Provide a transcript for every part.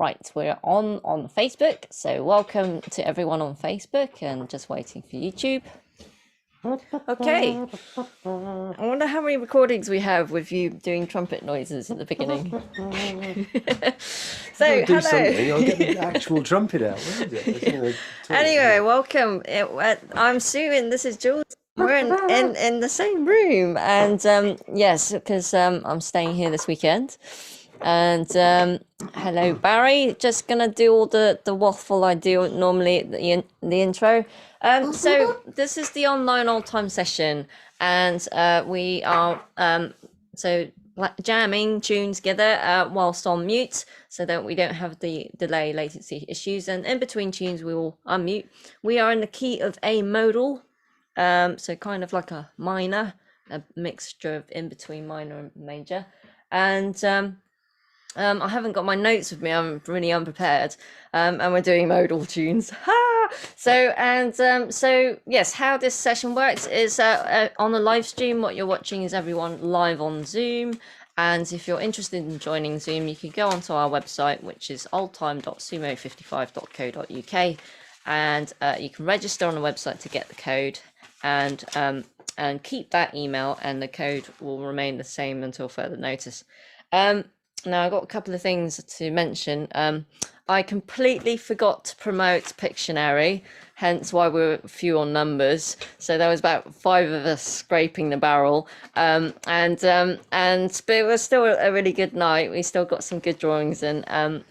Right, we're on Facebook, so welcome to everyone on Facebook and just waiting for YouTube. Okay, I wonder how many recordings we have with you doing trumpet noises at the beginning. So, do hello. something. I'll get the actual trumpet out. What is it? Anyway, welcome. I'm Sue and this is Jules. We're in the same room, and yes, because I'm staying here this weekend. And hello, Barry. Just gonna do all the waffle I do normally at the intro. So this is the online old time session, and we are jamming tunes together whilst on mute, so that we don't have the delay latency issues. And in between tunes, we will unmute. We are in the key of A modal, so kind of like a minor, a mixture of in between minor and major, and I haven't got my notes with me. I'm really unprepared, and we're doing modal tunes. So yes, how this session works is on the live stream. What you're watching is everyone live on Zoom, and if you're interested in joining Zoom, you can go onto our website, which is oldtime.sumo55.co.uk, and you can register on the website to get the code, and keep that email, and the code will remain the same until further notice. Now, I've got a couple of things to mention. I completely forgot to promote Pictionary, hence why we're few on numbers. So there was about 5 of us scraping the barrel, but it was still a really good night. We still got some good drawings in, and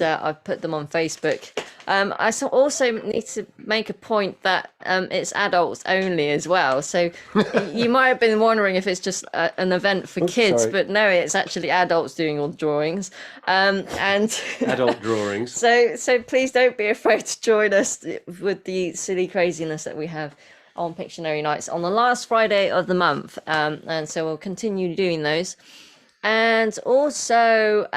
I've put them on Facebook. I also need to make a point that it's adults only as well. So you might have been wondering if it's just an event for kids, sorry. But no, it's actually adults doing all the drawings. And adult drawings. So please don't be afraid to join us with the silly craziness that we have on Pictionary nights on the last Friday of the month. And so we'll continue doing those. And also,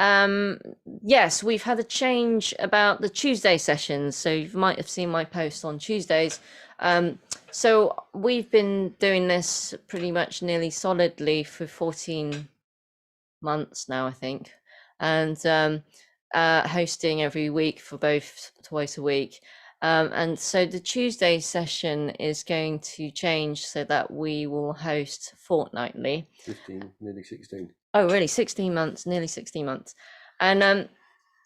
yes, we've had a change about the Tuesday sessions. So you might have seen my post on Tuesdays. So we've been doing this pretty much nearly solidly for 14 months now, I think. And hosting every week for both twice a week. And so the Tuesday session is going to change so that we will host fortnightly. 15, nearly 16. Oh, really? 16 months, nearly 16 months. And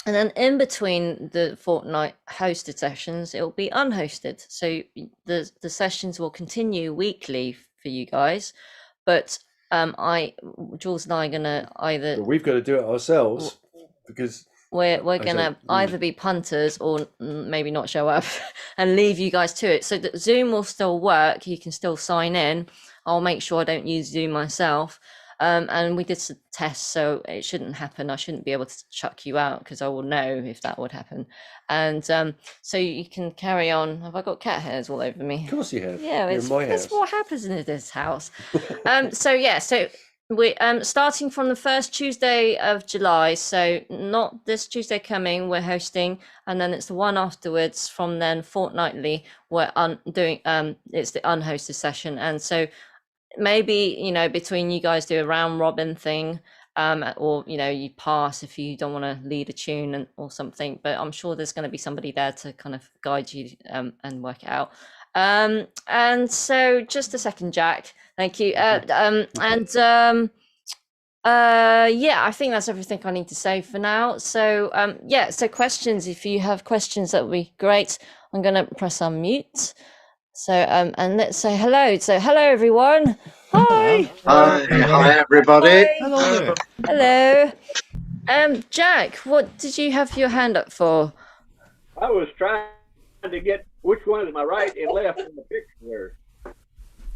then in between the fortnight hosted sessions, it will be unhosted. So the sessions will continue weekly for you guys, but Jules and I are gonna either. Well, we've got to do it ourselves because we're gonna either be punters or maybe not show up and leave you guys to it. So that Zoom will still work. You can still sign in. I'll make sure I don't use Zoom myself. And we did some tests, so it shouldn't happen. I shouldn't be able to chuck you out because I will know if that would happen. And so you can carry on. Have I got cat hairs all over me? Of course you have. Yeah, that's what happens in this house. So we starting from the first Tuesday of July. So not this Tuesday coming, we're hosting, and then it's the one afterwards. From then fortnightly, we're doing it's the unhosted session, and so. Maybe, between you guys do a round robin thing, or, you pass if you don't want to lead a tune or something, but I'm sure there's going to be somebody there to kind of guide you and work it out. And so just a second, Jack. Thank you. Yeah, I think that's everything I need to say for now. So, so questions, if you have questions, that would be great. I'm going to press unmute. So and let's say hello. So hello everyone. Hi. Hi everybody. Hi. Hello. Jack, what did you have your hand up for? I was trying to get which one is my right and left in the picture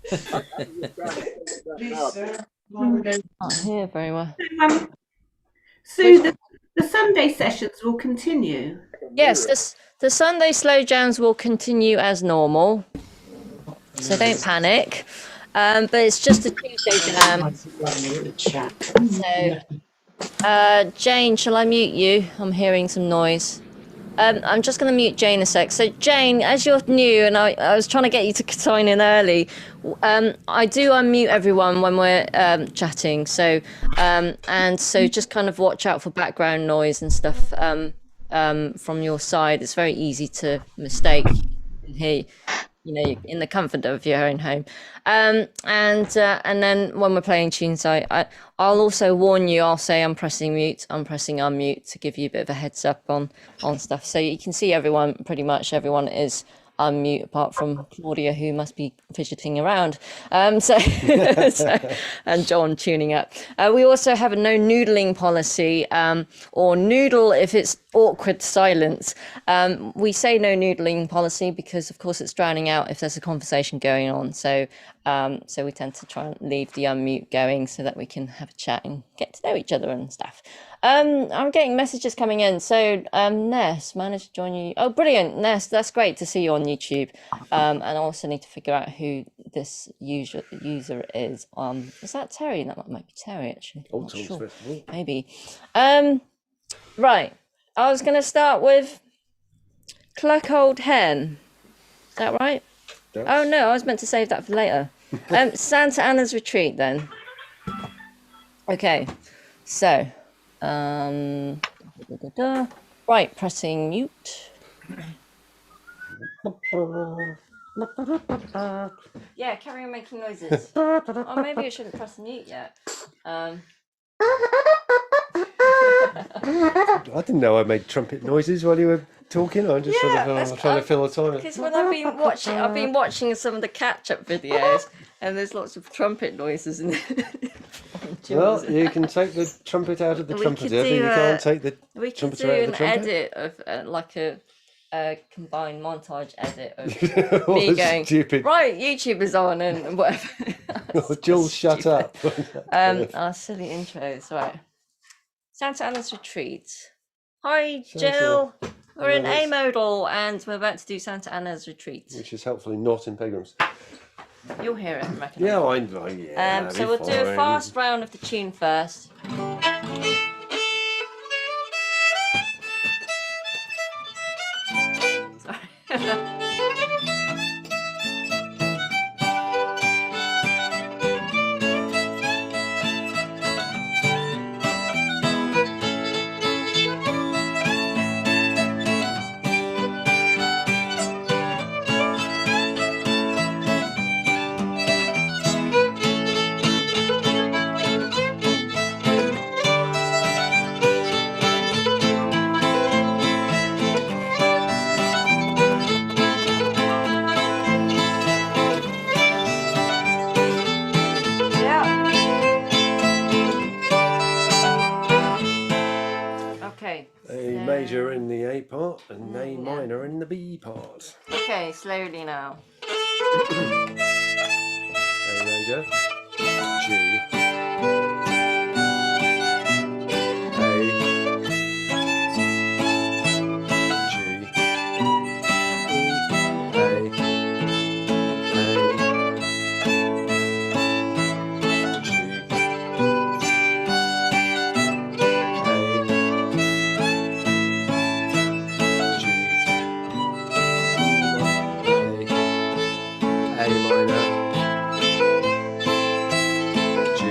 there. I can't hear very well. So the Sunday sessions will continue. Yes, the Sunday slow jams will continue as normal. So don't panic, but it's just a Tuesday jam. So, Jane, shall I mute you? I'm hearing some noise. I'm just going to mute Jane a sec. So, Jane, as you're new, and I was trying to get you to sign in early, I do unmute everyone when we're chatting. So, and so just kind of watch out for background noise and stuff. from your side. It's very easy to mistake and hear, in the comfort of your own home. And then when we're playing tunes, I'll also warn you. I'll say I'm pressing mute, I'm pressing unmute to give you a bit of a heads up on stuff. So you can see pretty much everyone is unmute apart from Claudia, who must be fidgeting around. And John tuning up. We also have a no noodling policy, or noodle if it's awkward silence. We say no noodling policy because, of course, it's drowning out if there's a conversation going on. So we tend to try and leave the unmute going so that we can have a chat and get to know each other and stuff. I'm getting messages coming in. So Ness managed to join you. Oh, brilliant, Ness. That's great to see you on YouTube. And I also need to figure out who this user is. Is that Terry? That might be Terry actually. I'm not sure. Maybe. Right. I was going to start with Cluck Old Hen. Is that right? Oh no, I was meant to save that for later. Santa Anna's Retreat then. Okay, so right, pressing mute. Yeah, carry on making noises. Or maybe I shouldn't press mute yet. I didn't know I made trumpet noises while you were talking. I'm just trying to fill the time. Because when I've been watching some of the catch-up videos, and there's lots of trumpet noises in it. Well, you can take the trumpet out of the trumpeter, but you can't take the trumpeter out of the trumpet. We could do an edit of like a combined montage edit of me going, stupid. Right, YouTube is on and whatever. Jules, shut up. Our silly intros, right. Santa Anna's Retreat. Hi, Jill. We're in A modal and we're about to do Santa Anna's Retreat. Which is helpfully not in Pilgrims. You'll hear it, I reckon. Yeah, I know. So we'll do a fast round of the tune first. Sorry. Major in the A part and A minor in the B part. Okay, slowly now. A major, G, A minor, G,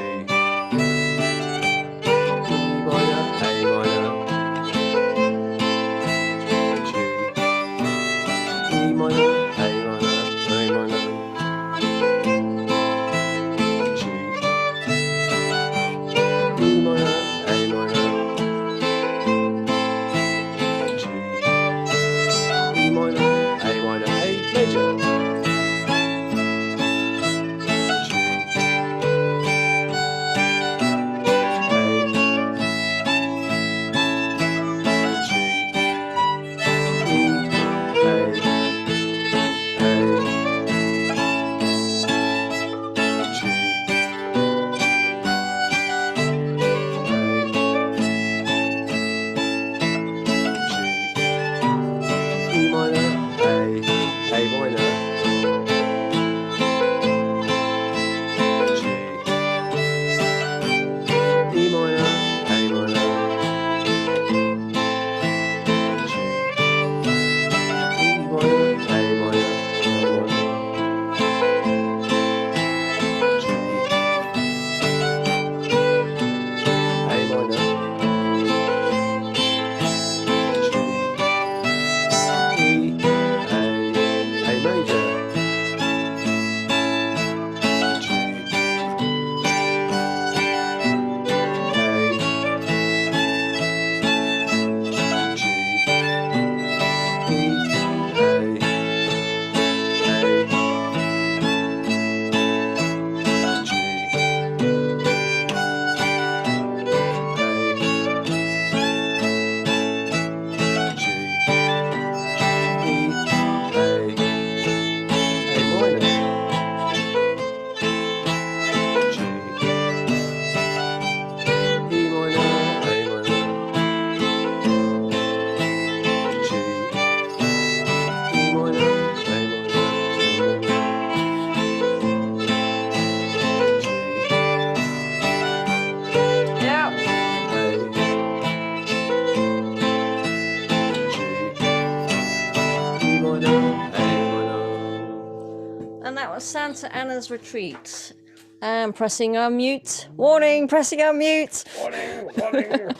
Santa Anna's retreat. And pressing unmute. Warning, pressing unmute. Warning.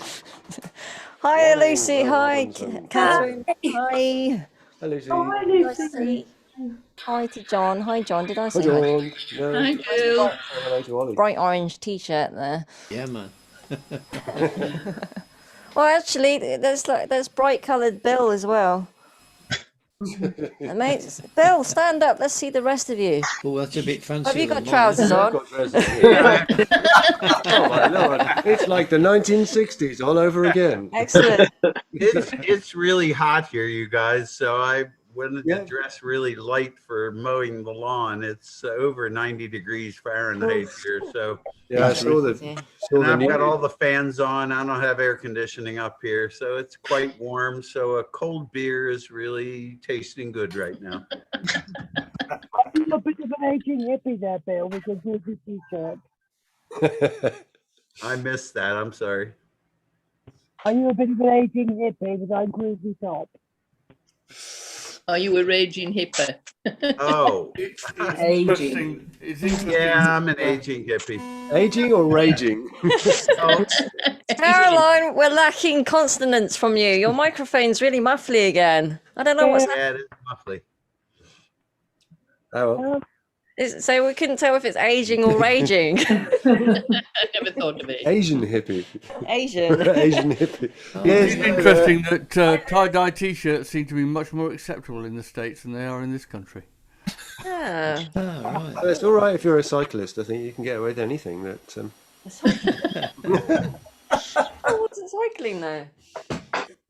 Hi, Warning, Lucy. no Hi, Robins and- Catherine. Hi. Hi, Lucy. Oh, hi, Nice to Lucy. see. Hi to John. Hi, John. Did I Hi, say hi? John. No, Hi, just Jill. say hello to Ollie. Bright orange t-shirt there. Yeah, man. Well, actually, there's bright coloured Bill as well. Mate, Bill, stand up. Let's see the rest of you. Oh, that's a bit fancy. Have you got trousers I've on? got trousers here. Oh my lord! It's like the 1960s all over again. Excellent. It's really hot here, you guys. So I wanted Yeah. to dress really light for mowing the lawn. It's over 90 degrees Fahrenheit here. So Yeah, I saw the Yeah. saw and the I've got news. all the fans on. I don't have air conditioning up here, so it's quite warm. So a cold beer is really tasting good right now. Are you a bit of an aging hippie there, Bill, with your Greasy t-shirt? I missed that. I'm sorry. Are you a bit of an aging hippie with that Greasy top? Are you a raging hipper? Oh, Aging. It's interesting. yeah, I'm an aging hippie. Aging or raging? Oh, Caroline, we're lacking consonants from you. Your microphone's really muffly again. I don't know what's happening. yeah, it is lovely. Oh, well. So we couldn't tell if it's aging or raging. I never thought of it. Asian hippie. Asian. Asian hippie. It's Yes, interesting that tie-dye t-shirts seem to be much more acceptable in the States than they are in this country. Yeah. Ah, right. Well, it's all right if you're a cyclist. I think you can get away with anything. That Oh, what's it cycling though?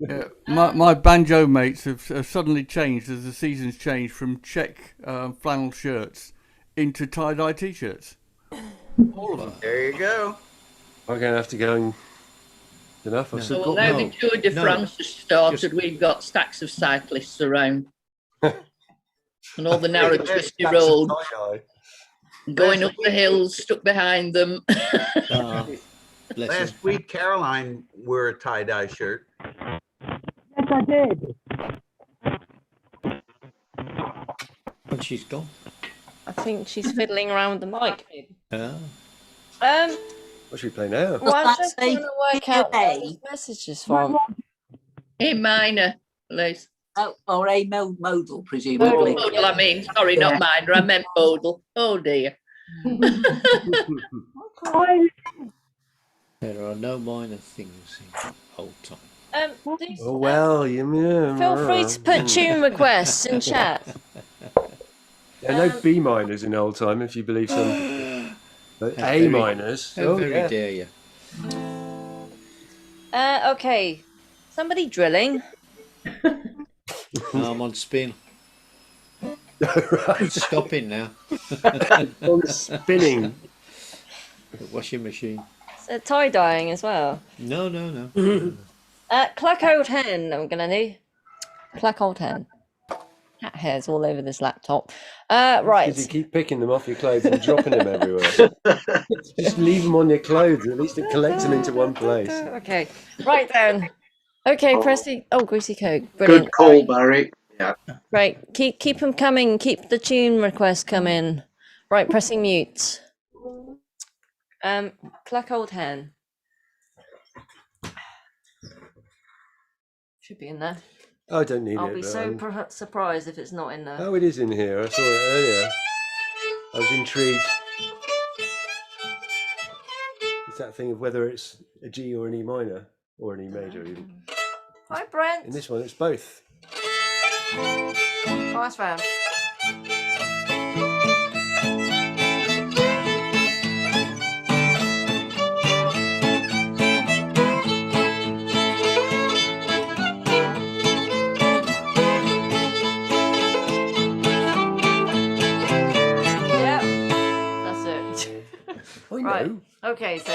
Yeah, my banjo mates have suddenly changed as the seasons change from check flannel shirts into tie-dye t-shirts. All of them. There you go. I'm going to have to go and enough. I've So still now got the Tour de no. France has started, Just- we've got stacks of cyclists around. And all the narrow There's twisty stacks of roads, tie-dye. going up the hills, stuck behind them. Ah, bless him. Last week, Caroline wore a tie-dye shirt. Yes, I did. And she's gone. I think she's fiddling around with the mic. Maybe. Ah. What should we play now? Well, I'm that just say trying to work out where A? this message is from. A minor, Liz. Oh, or a modal, presumably. Modal, I mean. Sorry, not minor. I meant modal. Oh, dear. There are no minor things in old time. Oh well, Feel free to put tune requests in chat. Yeah, no B minors in old time, if you believe some. But How A very- minors. How Oh very yeah. dare you? Okay. Somebody drilling. I'm on spin. Right. Stopping now. On spinning. The washing machine. So tie dyeing as well. No, no, no. Cluck Old Hen, I'm gonna do. Cluck Old Hen. Cat hairs all over this laptop. Because you Right. keep picking them off your clothes and dropping them everywhere. Just leave them on your clothes. At least it collects them into one place. Okay. Right then. Okay, pressing. Oh, Greasy Coat. Brilliant. Good call, Barry. Yeah. Right. Keep them coming. Keep the tune requests coming. Right. Pressing mute. Cluck Old Hen. Should be in there. I don't need I'll it. be but so surprised if it's not in there. Oh, it is in here. I saw it earlier. I was intrigued. It's that thing of whether it's a G or an E minor or an E major even. Hi, Brent. In this one, it's both. Nice round. Yep, that's it. I Right. know. Okay, so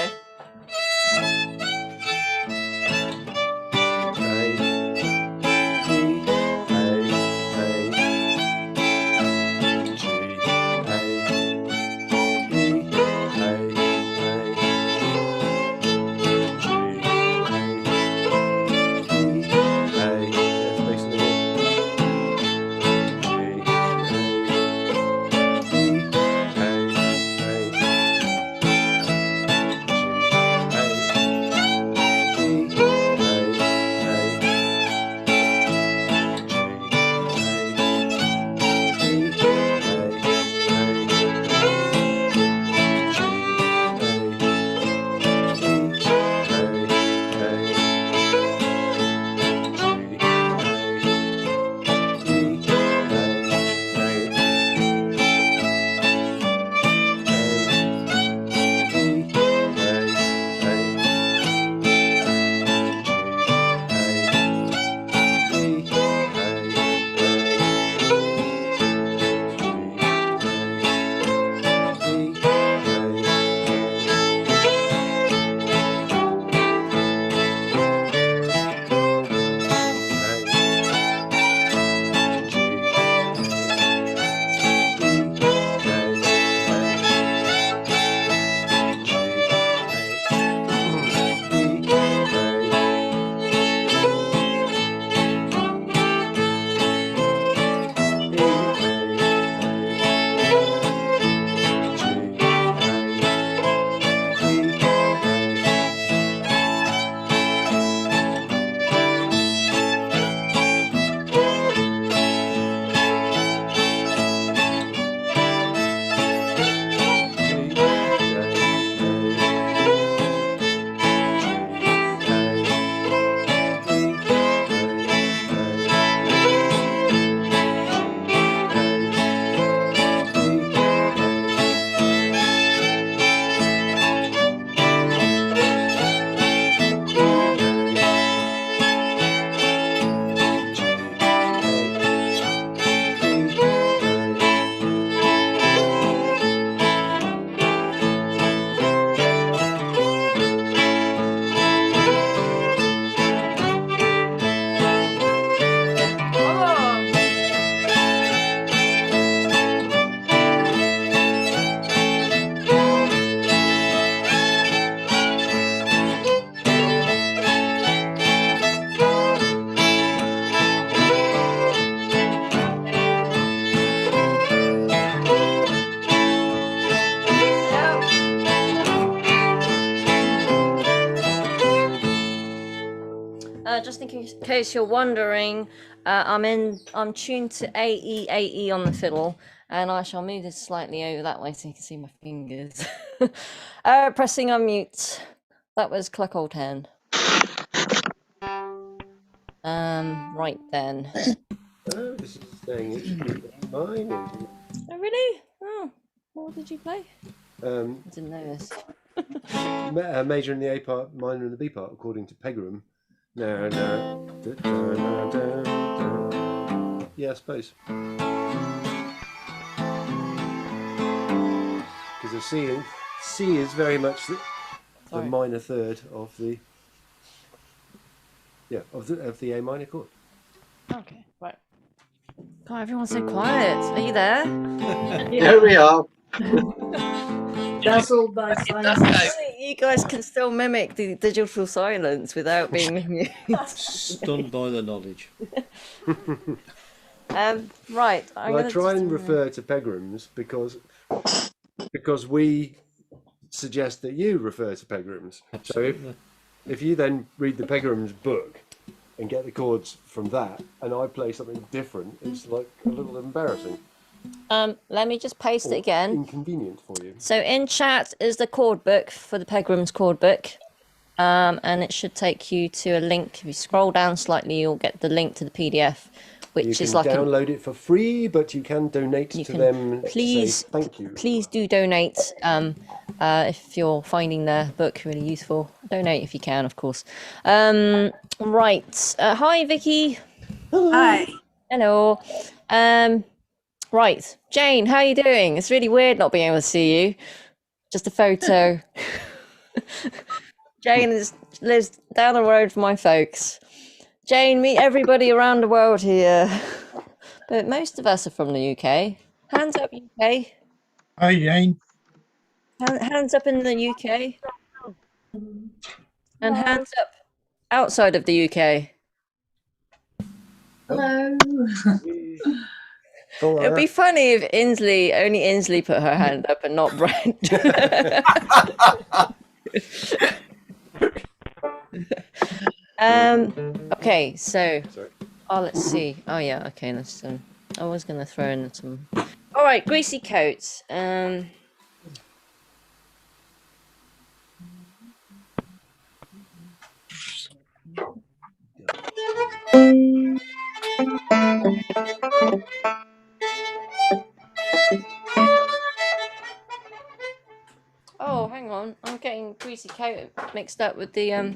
just in case you're wondering, I'm tuned to AE on the fiddle, and I shall move this slightly over that way so you can see my fingers. Pressing unmute. That was Cluck Old Hen. Right then. Oh, this is saying it should be mine. Oh really? Oh, what did you play? I didn't know this. Major in the A part, minor in the B part, according to Pegram. No. Yeah, I suppose. Because C is very much the minor third of the of the A minor chord. Okay, right. God, everyone's so quiet. Are you there? Here we are. Dazzled by silence. You guys can still mimic the digital silence without being mute. Stunned by the knowledge. Right. I try and refer to Pegram's because we suggest that you refer to Pegram's. Absolutely. So if you then read the Pegram's book and get the chords from that, and I play something different, it's like a little embarrassing. Let me just paste it again. Inconvenient for you. So in chat is the chord book for the Pegram's chord book. And it should take you to a link. If you scroll down slightly, you'll get the link to the PDF, which is like download it for free, but you can donate to them. Please, to say thank you. Please do donate. If you're finding the book really useful, donate if you can, of course. Right. Hi, Vicky. Hi. Hello. Right, Jane, how are you doing? It's really weird not being able to see you. Just a photo. Jane lives down the road from my folks. Jane, meet everybody around the world here. But most of us are from the UK. Hands up, UK. Hi, Jane. Hands up in the UK. And hands up outside of the UK. Hello. It'd be funny if only Inslee put her hand up and not Brent. Okay, so let's see. Oh yeah, okay, let's I was gonna throw in some. All right, Greasy Coat. Oh, hang on. I'm getting Greasy Coat mixed up with the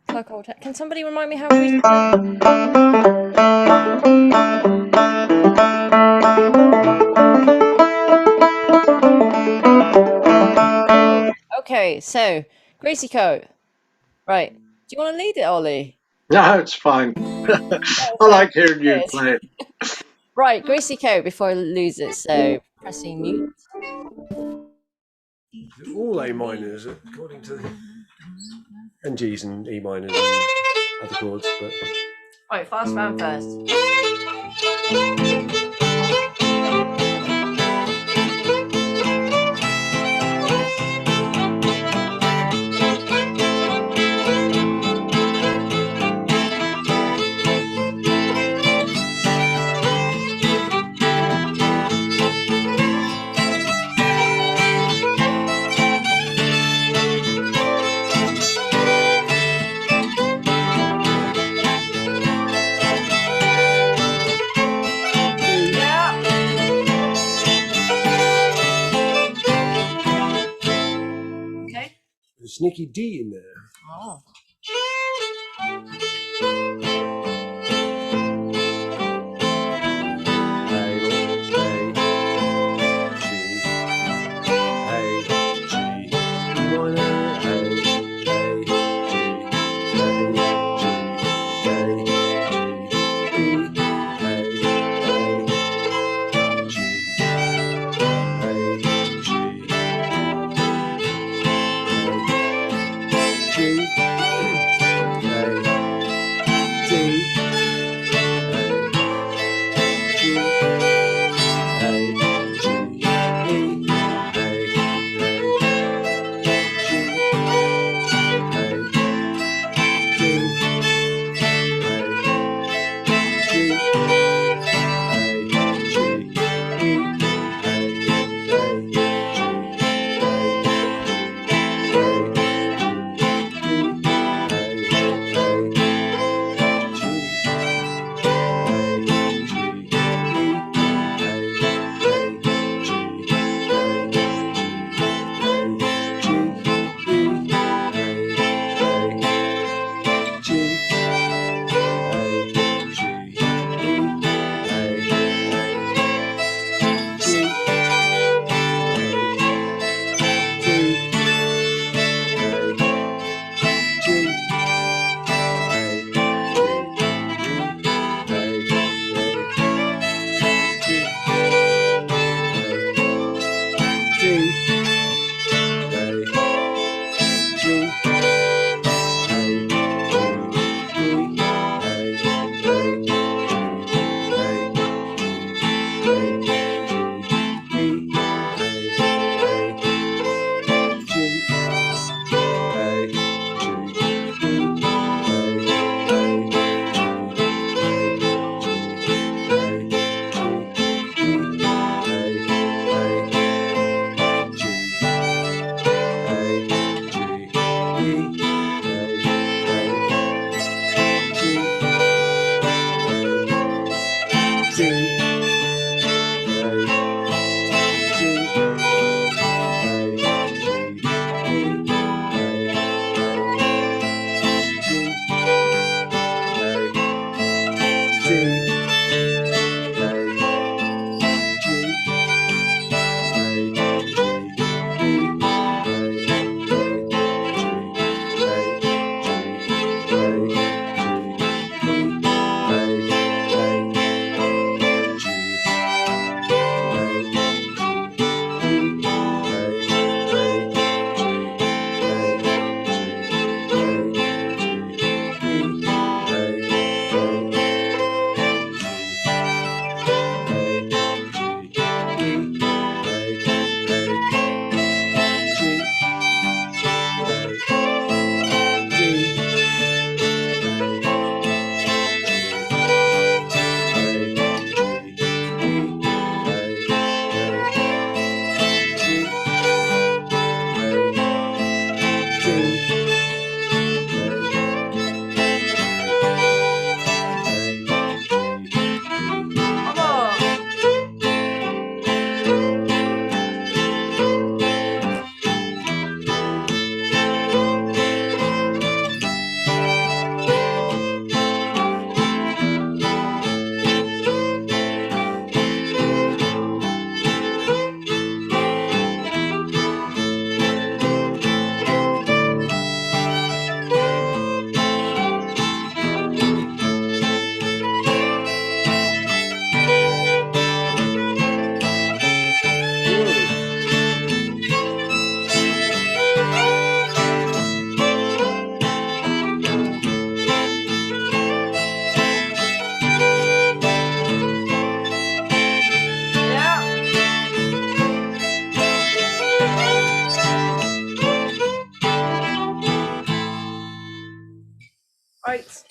Cluck Old Hen. Can somebody remind me how Greasy Coat? Okay, so Greasy Coat. Right. Do you want to lead it, Ollie? No, it's fine. I like hearing you play it. Right, Greasy Coat before I lose it. So pressing mute. All A minors, according to and G's and E minors and other chords, but Right, fast round first. there's a sneaky D in there. Oh.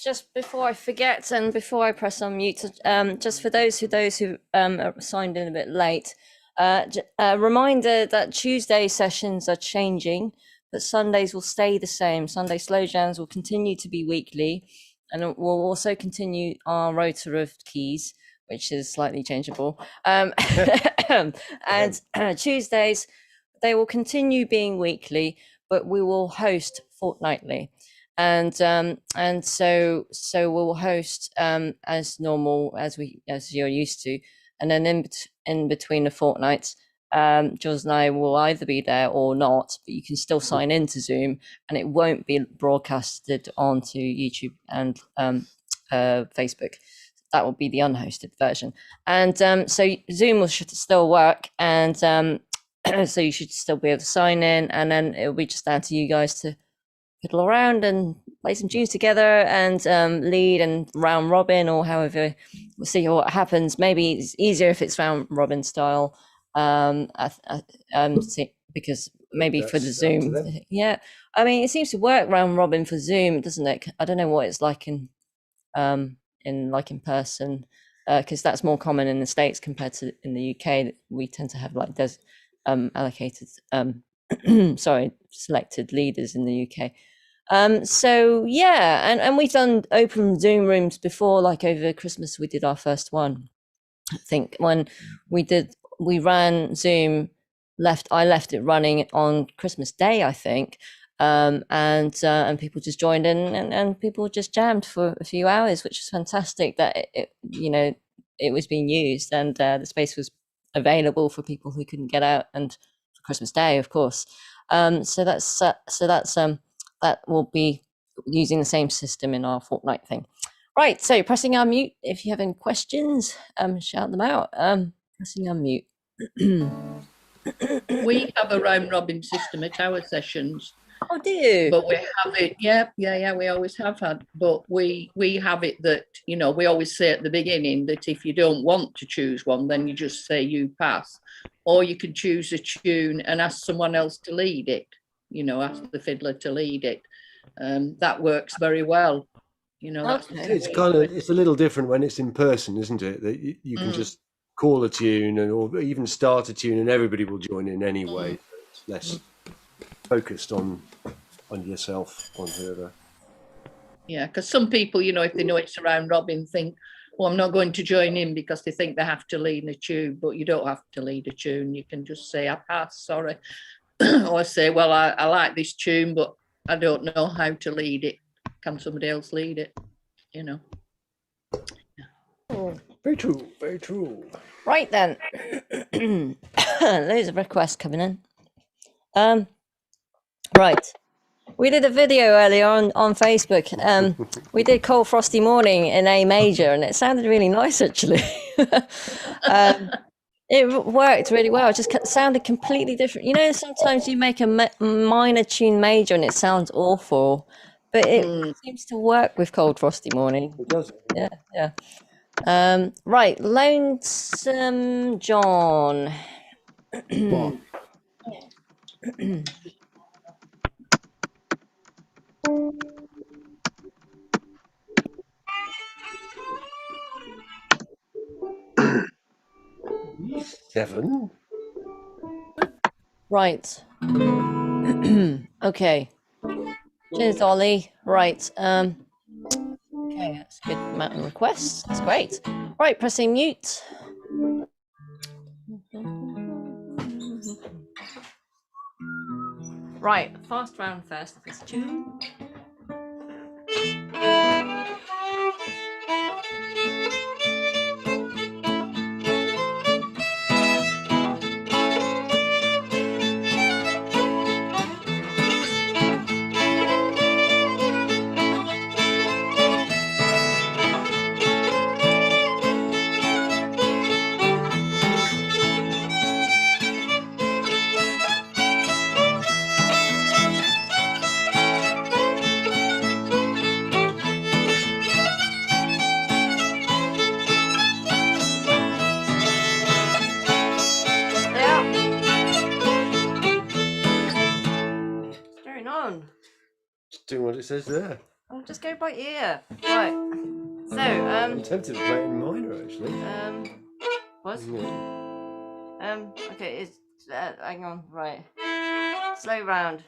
just before I forget and before I press on mute, just for those who are signed in a bit late, a reminder that Tuesday sessions are changing, but Sundays will stay the same. Sunday SlowJams will continue to be weekly, and we'll also continue our rota of keys, which is slightly changeable. And Tuesdays, they will continue being weekly, but we will host fortnightly. And so we'll host as normal as you're used to, and then in between the fortnights, Jules and I will either be there or not, but you can still sign into Zoom, and it won't be broadcasted onto YouTube and Facebook. That will be the unhosted version, and so Zoom should still work, and so you should still be able to sign in, and then it'll be just down to you guys to fiddle around and play some tunes together and lead and round robin, or however. We'll see what happens. Maybe it's easier if it's round robin style, because maybe for the Zoom, yeah. I mean, it seems to work round robin for Zoom, doesn't it? I don't know what it's like in person, because that's more common in the States compared to in the UK. We tend to have like allocated selected leaders in the UK. So yeah, and we've done open Zoom rooms before, like over Christmas we did our first one. I think when we ran Zoom, I left it running on Christmas Day, I think, and people just joined in, and people just jammed for a few hours, which was fantastic that it was being used, and the space was available for people who couldn't get out, and for Christmas Day, of course. That will be using the same system in our fortnight thing. Right, so pressing unmute. If you have any questions, shout them out. Pressing unmute. We have a round robin system at our sessions. Oh, do you? But we have it, yeah, we always have had. But we have it that, we always say at the beginning that if you don't want to choose one, then you just say you pass. Or you can choose a tune and ask someone else to lead it. Ask the fiddler to lead it. That works very well. It's a little different when it's in person, isn't it? That you can just call a tune or even start a tune and everybody will join in anyway. It's less focused on yourself, on whoever. Yeah, because some people, if they know it's a round robin, think, well, I'm not going to join in because they think they have to lead a tune, but you don't have to lead a tune. You can just say, I pass, sorry. Or say, well, I like this tune, but I don't know how to lead it. Can somebody else lead it? Oh, very true, very true. Right then. Loads of requests coming in. Right. We did a video earlier on Facebook. We did Cold Frosty Morning in A major, and it sounded really nice, actually. It worked really well. It just sounded completely different. Sometimes you make a minor tune major and it sounds awful, but it seems to work with Cold Frosty Morning. It does. Yeah. Right, Lonesome John. Seven. Right. Okay. Cheers, Ollie. Right. Okay, that's a good amount of requests. That's great. Right, pressing mute. Right, fast round first of this tune. Doing what it says there. I'll just go by ear. Right. So, I'm tempted to play it in minor, actually. what? Yeah. Okay, it's, hang on, right. Slow round.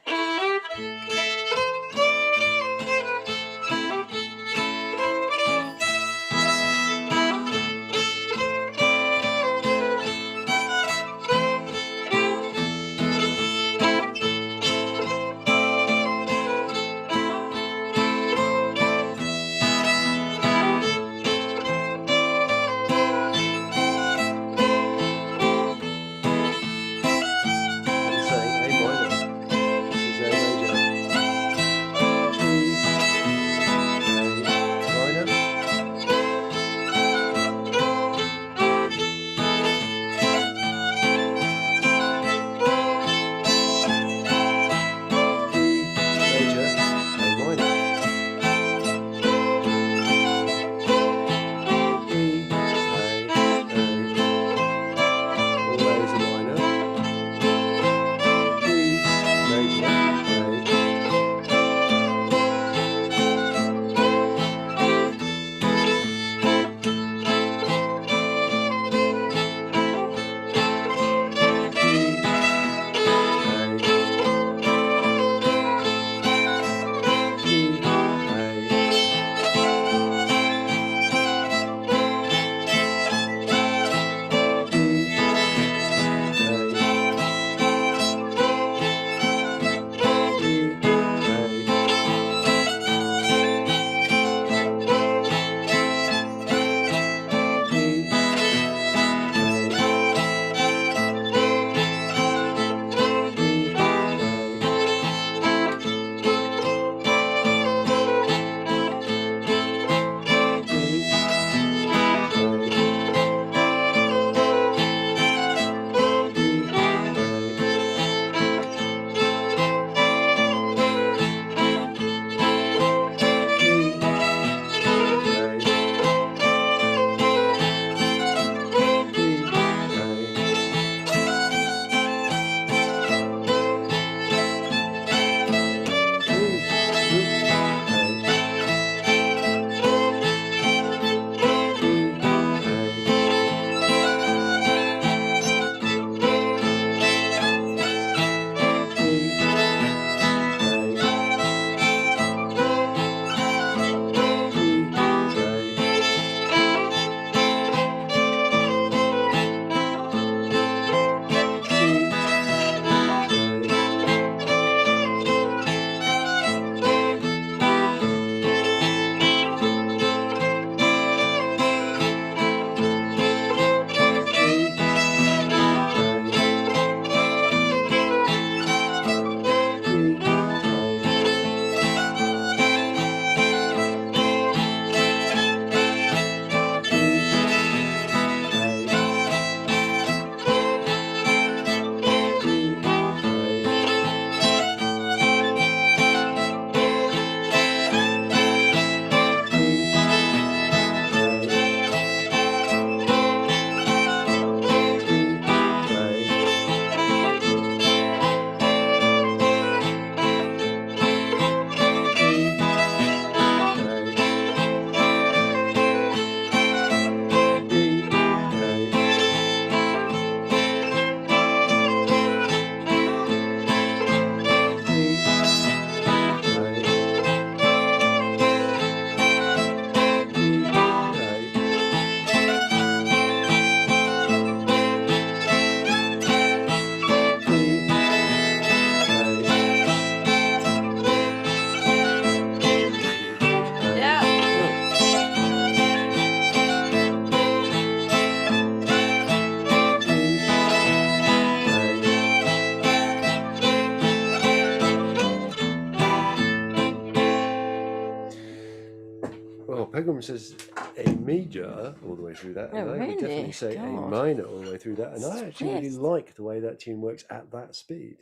Pegram says a major all the way through that, and I would definitely say a minor all the way through that. And I actually really like the way that tune works at that speed.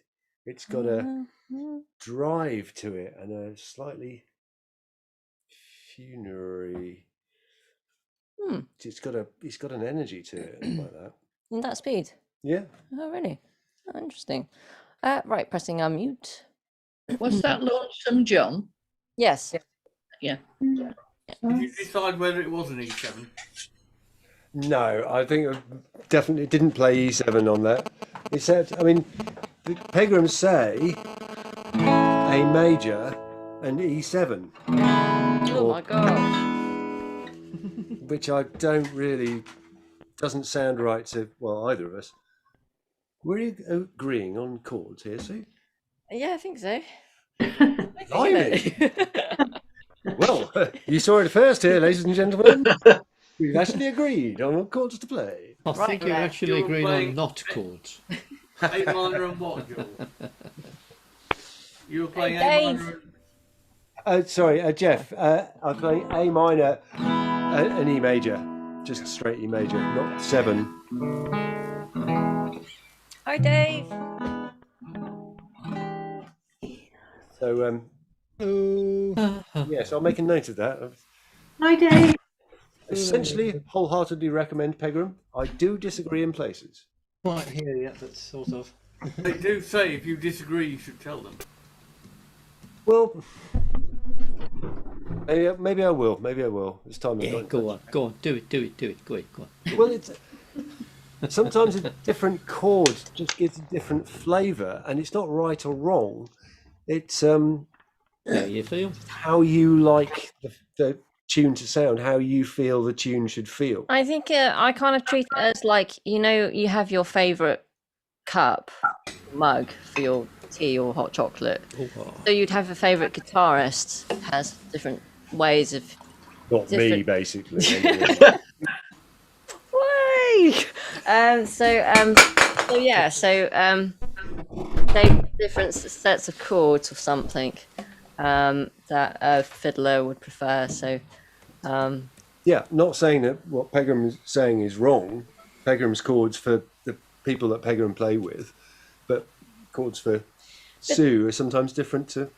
It's got a drive to it and a slightly funerary. It's got an energy to it like that. In that speed? Yeah. Oh, really? Oh, interesting. Right, pressing unmute. Was that Lonesome John? Yes. Yeah. Did you decide whether it was an E7? No, I think I definitely didn't play E7 on that. Except, I mean, the Pegrams say A major and E7. Oh my gosh. Which I don't really, doesn't sound right to, well, either of us. Were you agreeing on chords here, Sue? Yeah, I think so. Blimey. Well, you saw it first here, ladies and gentlemen. We've actually agreed on what chords to play. I think you've actually agreed on not chords. A minor and what, Jules? You were playing Hey, A minor. Sorry, Jeff. I'm playing A minor and E major, just straight E major, not 7. Hi, Dave. So, yes, I'll make a note of that. Hi, Dave. Essentially, wholeheartedly recommend Pegram. I do disagree in places. Right here, yeah, that's sort of. They do say if you disagree, you should tell them. Well, maybe I will. Maybe I will. It's time. Yeah, go on, do it. Go on. Well, it's sometimes a different chord just gives a different flavour, and it's not right or wrong. It's How you feel? how you like the tune to sound, how you feel the tune should feel. I think I kind of treat it as like, you know, you have your favourite cup, mug for your tea or hot chocolate. So you'd have a favourite guitarist has different ways of. Not me, different- basically. They different sets of chords or something that a fiddler would prefer. So Yeah, not saying that what Pegram is saying is wrong. Pegram's chords for the people that Pegram play with, but chords for Sue are sometimes different to.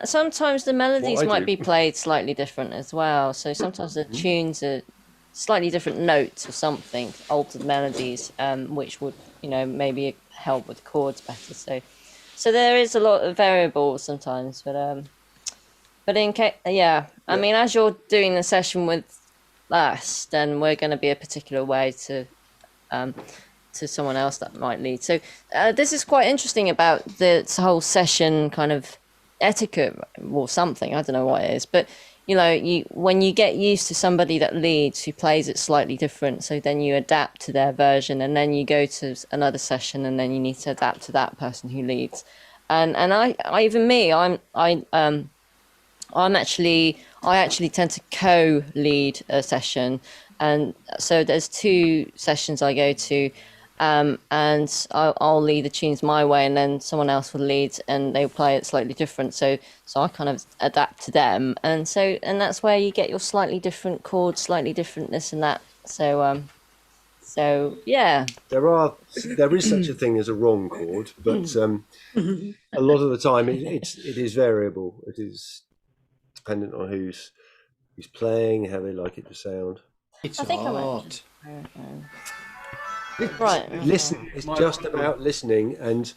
sometimes the melodies What I might do. be played slightly different as well. So sometimes the tunes are slightly different notes or something, altered melodies, which would, you know, maybe help with chords better. So there is a lot of variables sometimes, but in case, I mean, as you're doing the session with us, then we're going to be a particular way to someone else that might lead. So this is quite interesting about this whole session kind of etiquette or something. I don't know what it is, but you know, when you get used to somebody that leads who plays it slightly different, so then you adapt to their version, and then you go to another session, and then you need to adapt to that person who leads. And I actually tend to co-lead a session, and so there's 2 sessions I go to, and I'll lead the tunes my way, and then someone else will lead, and they'll play it slightly different. So I kind of adapt to them, and that's where you get your slightly different chords, slightly different this and that. So yeah. There is such a thing as a wrong chord, but a lot of the time it is variable. It is dependent on who's playing, how they like it to sound. It's I think I art. Right. Listen, it's just about listening and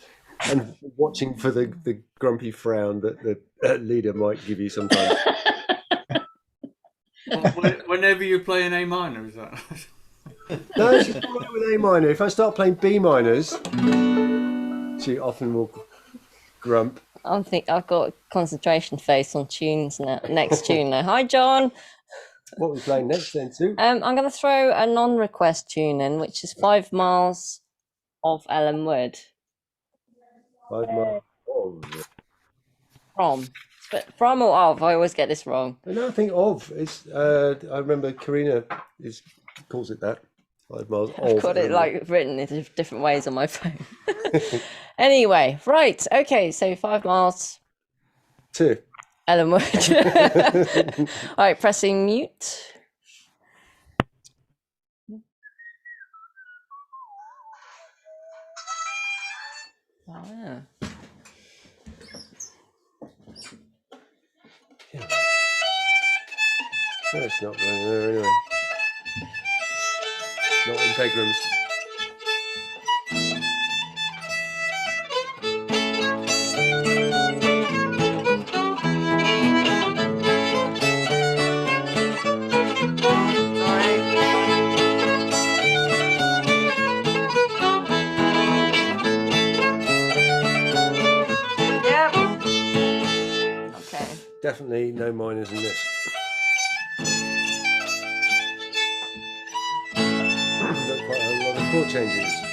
watching for the grumpy frown that the leader might give you sometimes. Whenever you play an A minor, is that? No, she's all right with A minor. If I start playing B minors, she often will grump. I've got a concentration face on tunes now. Next tune now. Hi, John. What are we playing next then, Sue? I'm going to throw a non-request tune in, which is 5 Miles of Ellum Wood. 5 miles. From or of? I always get this wrong. No, I think of. It's. I remember Karina calls it that. 5 miles of. I've got it like written in different ways on my phone. Anyway, right. Okay, so 5 miles. 2. Ellum Wood. All right, pressing mute. Oh, yeah. No, it's not going there anyway. Not in Pegrams. definitely no minors in this. Got quite a lot of chord changes.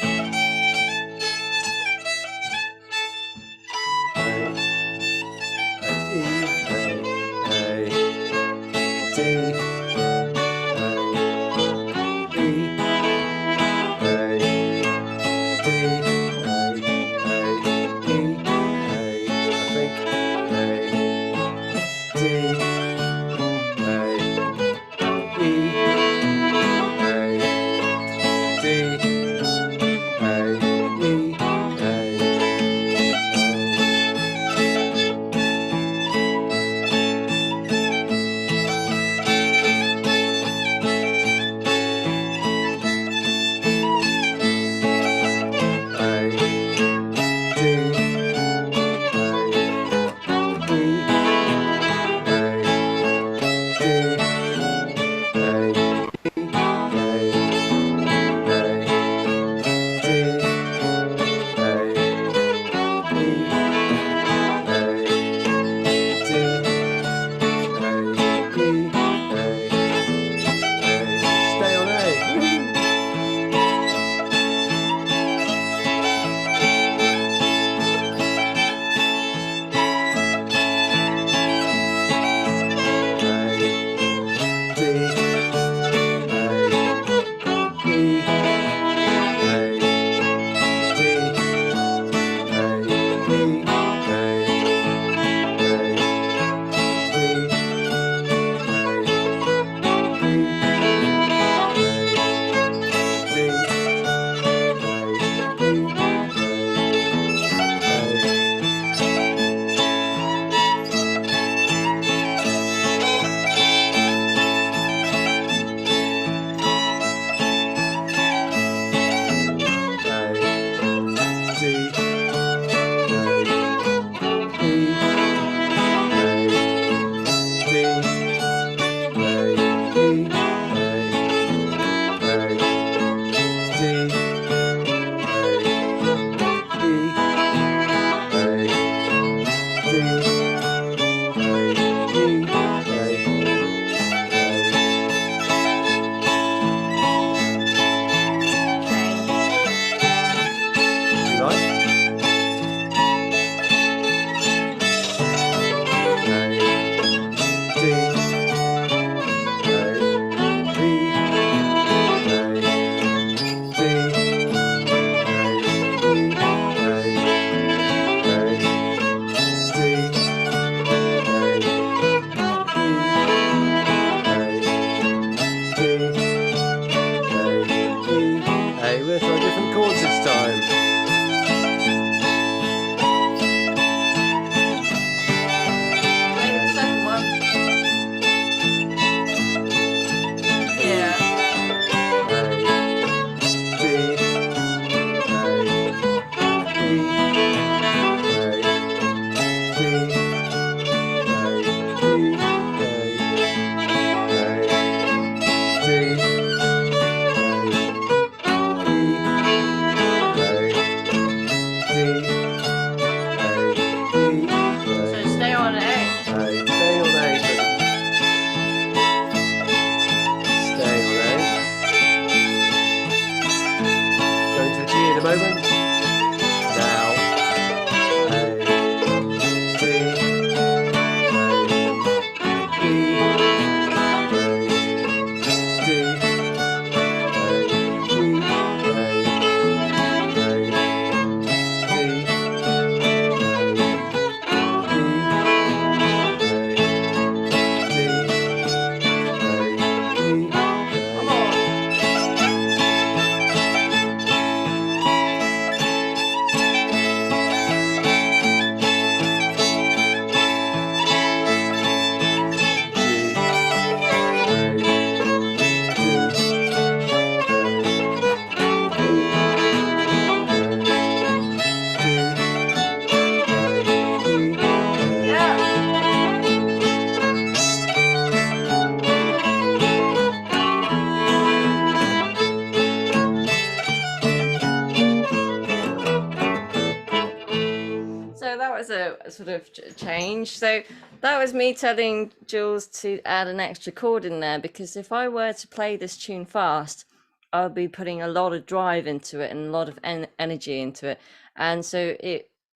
sort of changed. So that was me telling Jules to add an extra chord in there, because if I were to play this tune fast, I'll be putting a lot of drive into it and a lot of energy into it. And so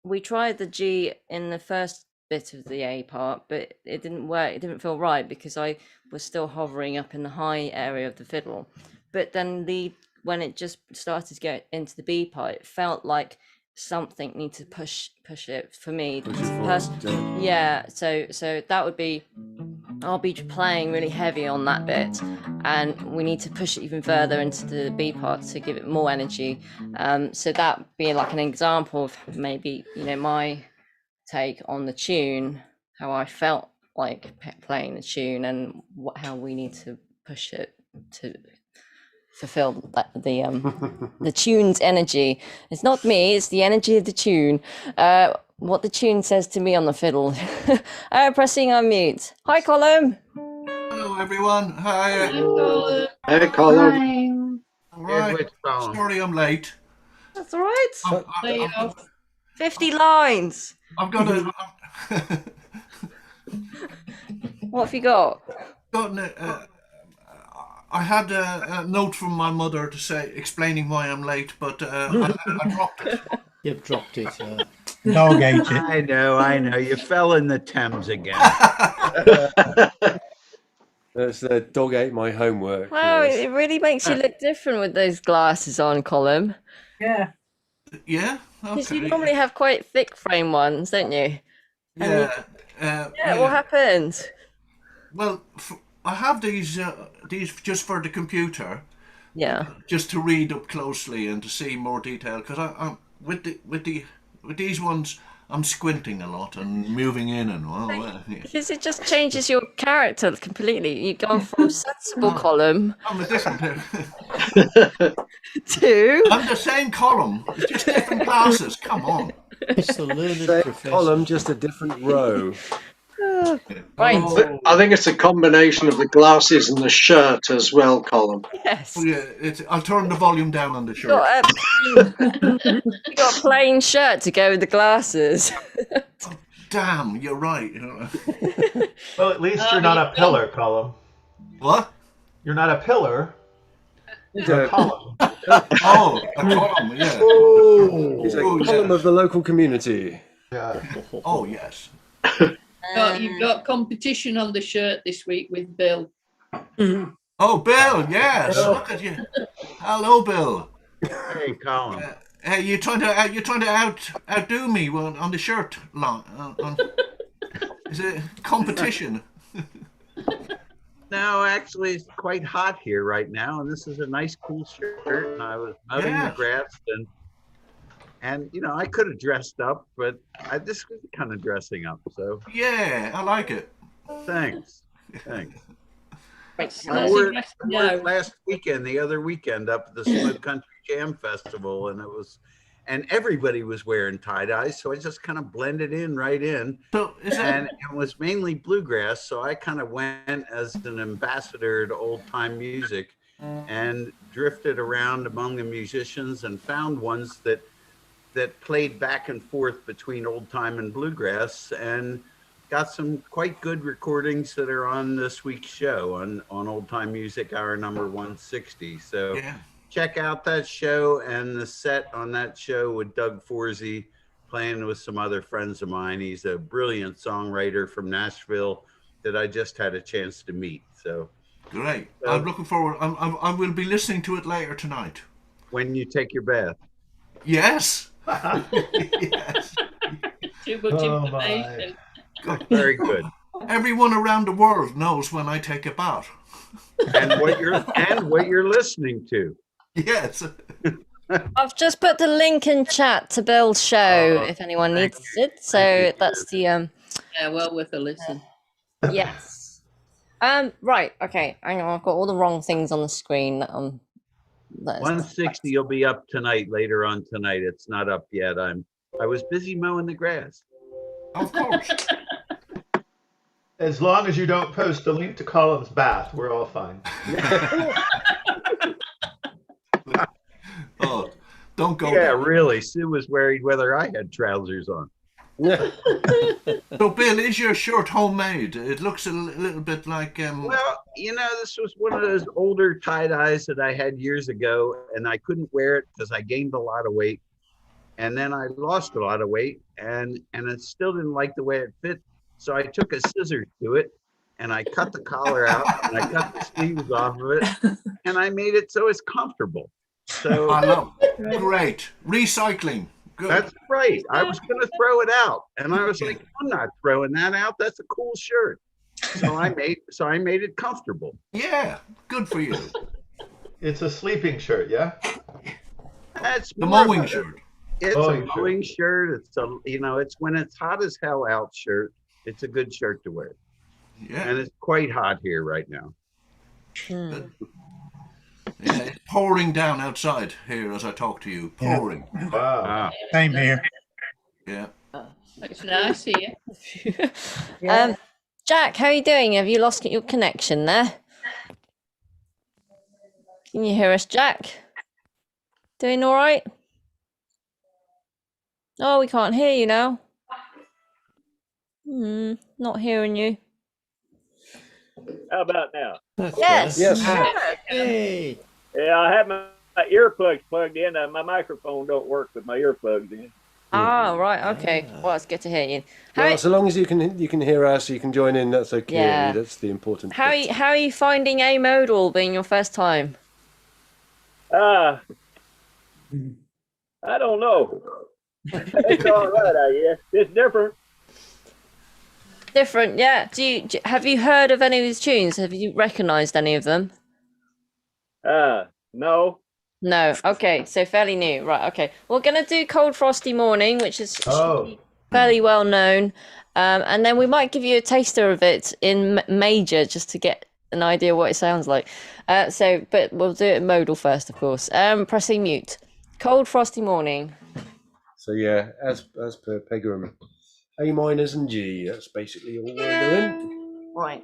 we tried the G in the first bit of the A part, but it didn't work. It didn't feel right because I was still hovering up in the high area of the fiddle. But then when it just started to get into the B part, it felt like something needs to push it for me. Yeah, so that would be, I'll be playing really heavy on that bit, and we need to push it even further into the B part to give it more energy. So that being like an example of maybe, my take on the tune, how I felt like playing the tune, and how we need to push it to fulfill the tune's energy. It's not me, it's the energy of the tune. What the tune says to me on the fiddle. Pressing on mute. Hi, Colum. Hello, everyone. Hi. Hey, Colum. All right. Sorry I'm late. That's all right. 50 lines. I've got a... What have you got? I had a note from my mother to say, explaining why I'm late, but I dropped it. You've dropped it. Dog ate it. I know. You fell in the Thames again. That's the dog ate my homework. Wow, it really makes you look different with those glasses on, Colum. Yeah. Yeah? Because Okay. you normally have quite thick frame ones, don't you? Yeah. What happened? Well, I have these just for the computer. Yeah. Just to read up closely and to see more detail, because I'm with these ones I'm squinting a lot and moving in and yeah. Because it just changes your character completely. You go from sensible Colum. I'm a different. I'm the same Colum, it's just different glasses. Come on. It's the learned Same professor. column, just a different row. Right. I think it's a combination of the glasses and the shirt as well, Colum. Yes. Oh, yeah, I'll turn the volume down on the shirt. You got a plain shirt to go with the glasses. Damn, you're right. Well, at least you're not a pillar, Colum. What? You're not a pillar. You're a column. Oh, a column, yeah. He's a column of the local community. Yeah. Oh, yes. You've got competition on the shirt this week with Bill. Oh, Bill, yes. Look at you. Hello, Bill. Hey, Colum. Hey, you're trying to outdo me on the shirt line. Is it competition? No, actually, it's quite hot here right now, and this is a nice, cool shirt. And I was mowing the grass, and I could have dressed up, but I just was kind of dressing up. So yeah, I like it. Thanks. Right, I worked last weekend, the other weekend, up at the Smoke Country Jam Festival, and everybody was wearing tie-dyes, so I just kind of blended right in. And it was mainly bluegrass, so I kind of went as an ambassador to old-time music and drifted around among the musicians and found ones that played back and forth between old-time and bluegrass, and got some quite good recordings that are on this week's show on Old Time Music Hour number 160. So check out that show and the set on that show with Doug Forsey playing with some other friends of mine. He's a brilliant songwriter from Nashville that I just had a chance to meet. So great. I'm looking forward. I will be listening to it later tonight. When you take your bath. Yes. Yes. Too much information. Very good. Everyone around the world knows when I take a bath. And what you're listening to. Yes. I've just put the link in chat to Bill's show if anyone needs it. So that's the yeah, well worth a listen. Yes. Right. Okay. Hang on. I've got all the wrong things on the screen. 160 will be up tonight. Later on tonight. It's not up yet. I was busy mowing the grass. Of course. As long as you don't post the link to Colum's bath, we're all fine. Oh, don't go. Yeah, really. Sue was worried whether I had trousers on. So, Bill, is your shirt homemade? It looks a little bit like. Well, this was one of those older tie-dyes that I had years ago, and I couldn't wear it because I gained a lot of weight. And then I lost a lot of weight, and I still didn't like the way it fit. So I took a scissors to it, and I cut the collar out, and I cut the sleeves off of it, and I made it so it's comfortable. So I love it. Great. Recycling. Good. That's right. I was going to throw it out, and I was like, I'm not throwing that out. That's a cool shirt. So I made it comfortable. Yeah, good for you. It's a sleeping shirt, yeah? That's the mowing shirt. It's a mowing shirt. It's it's when it's hot as hell out shirt. It's a good shirt to wear. Yeah. And it's quite hot here right now. Yeah, it's pouring down outside here as I talk to you. Pouring. Yeah. Wow. Same here. Yeah. It's nice here. Jack, how are you doing? Have you lost your connection there? Can you hear us, Jack? Doing all right? Oh, we can't hear you now. Not hearing you. How about now? Yes. Yes. Hey. Yeah, I have my earplugs plugged in. My microphone don't work with my earplugs in. Oh, right. Okay. Well, it's good to hear you. Well, so long as you can hear us, you can join in. That's okay. Yeah. That's the important. How bit. how are you finding a modal being your first time? I don't know. It's all right, I guess. It's different. Different, yeah. Have you heard of any of his tunes? Have you recognised any of them? No. No. Okay, so fairly new. Right. Okay. We're gonna do Cold Frosty Morning, which is fairly well known, and then we might give you a taster of it in major just to get an idea what it sounds like. But we'll do it in modal first, of course. Pressing mute. Cold Frosty Morning. So yeah, as per Pegram, A minors and G. That's basically all we're doing. Right.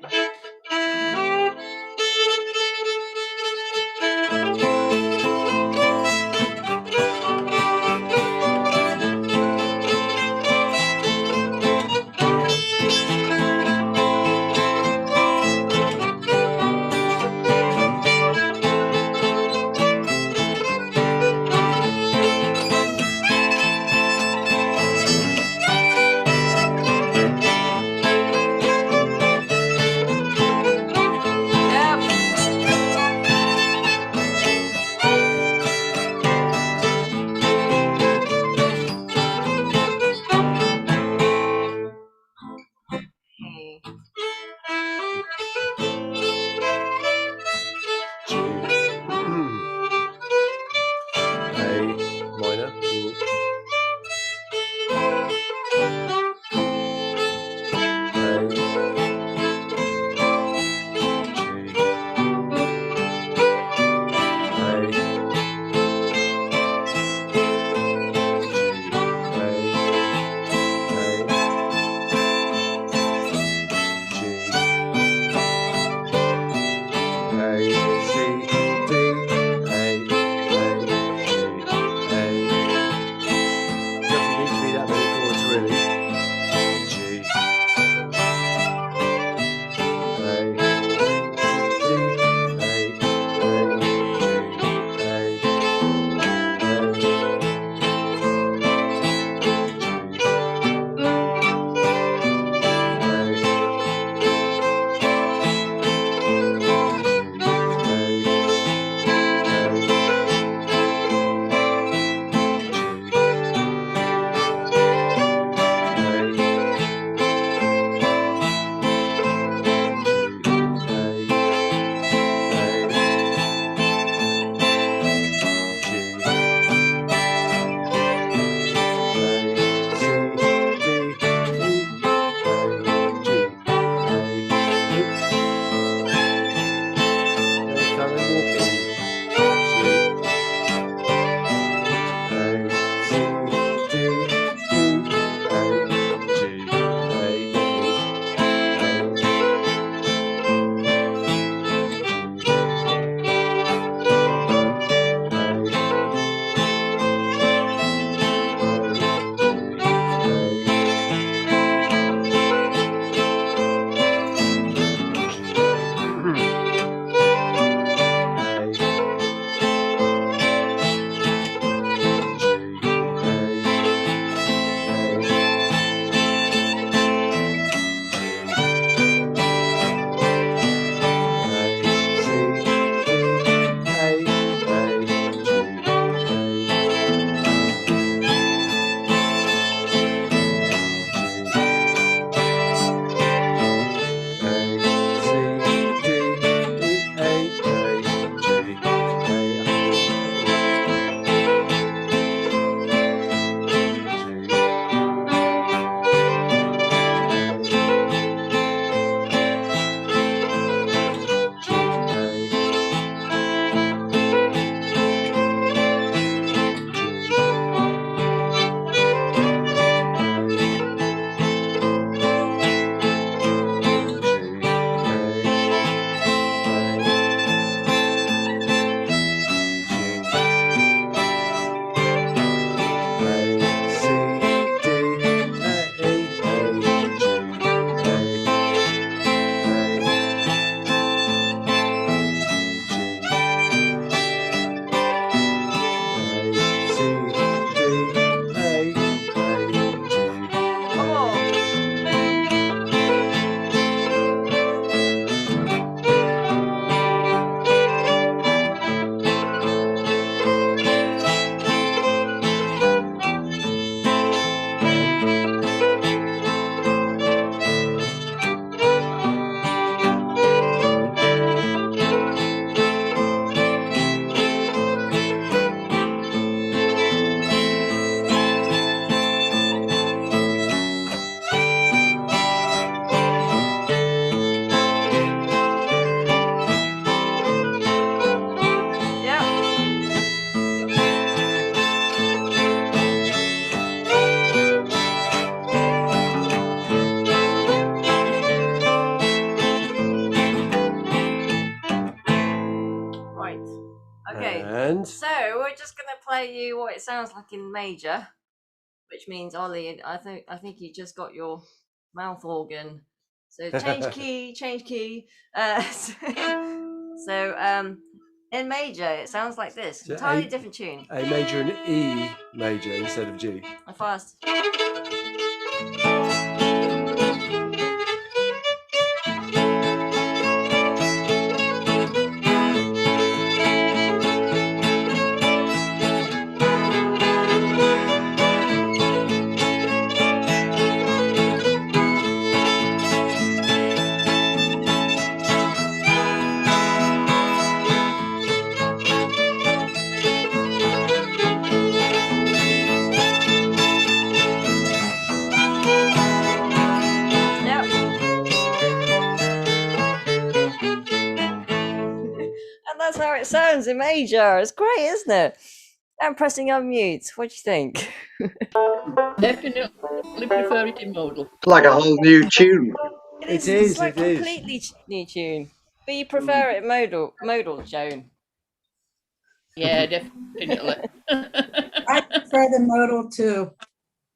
Okay. And so we're just gonna play you what it sounds like in major, which means Ollie, I think you just got your mouth organ. So change key. In major, it sounds like this. So Entirely A- different tune. A major and E major instead of G. Fast. And that's how it sounds in major. It's great, isn't it? I'm pressing unmute. What do you think? Definitely prefer it in modal. It's like a whole new tune. It is. It's like completely new tune. But you prefer it modal, Joan? Yeah, definitely. I prefer the modal too.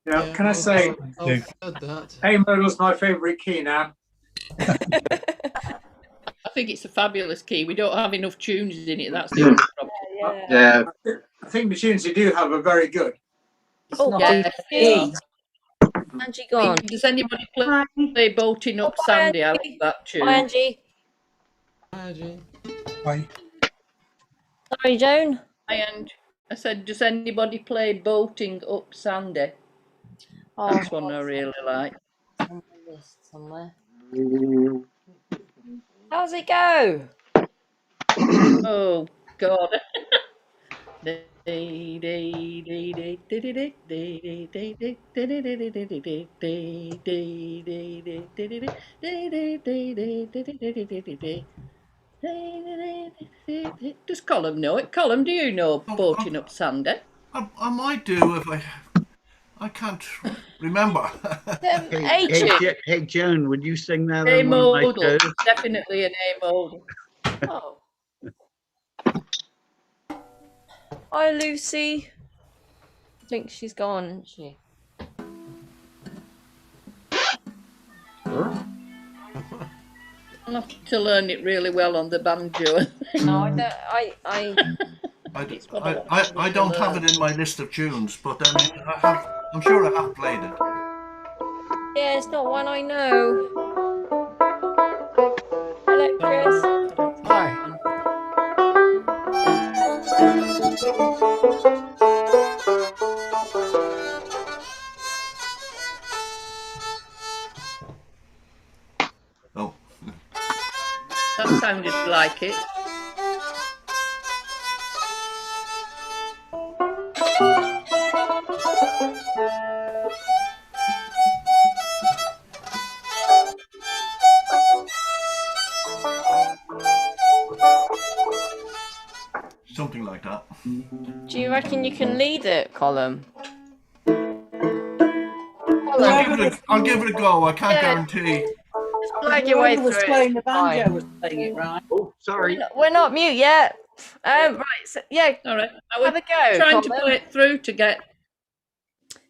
Yeah, can I say, I've heard that. A modal's my favourite key now. I think it's a fabulous key. We don't have enough tunes in it. That's the only problem. Yeah. I think the tunes you do have are very good. Yeah. Angie gone. Does anybody play Boating Up Sandy? I like that tune. Hi, Angie. Hi, Angie. Bye. Sorry, Joan. Hi, Angie. I said, does anybody play Boating Up Sandy? That's one I really like. On my list somewhere. How's it go? Oh God. Does Colum know it? Colum, do you know Boating Up Sandy? I might do if I can't remember. Hey, Joan, would you sing that A on one of my modal. shows? Definitely an A modal. Oh. Hi, Lucy. I think she's gone, isn't she? I'll have to learn it really well on the banjo. No, I don't. I don't have it in my list of tunes, but I mean, I'm sure I have played it. Yeah, it's not one I know. Hello, Chris. Hi. Oh. That sounded like it. Something like that. Do you reckon you can lead it, Colum? I'll give it a go. I can't guarantee. Flag your way through was it. playing the Fine. banjo, was playing it right. Oh, sorry. We're not mute yet. Right. So, yeah. All right. I was Have a go. trying to Colum. play it through to get.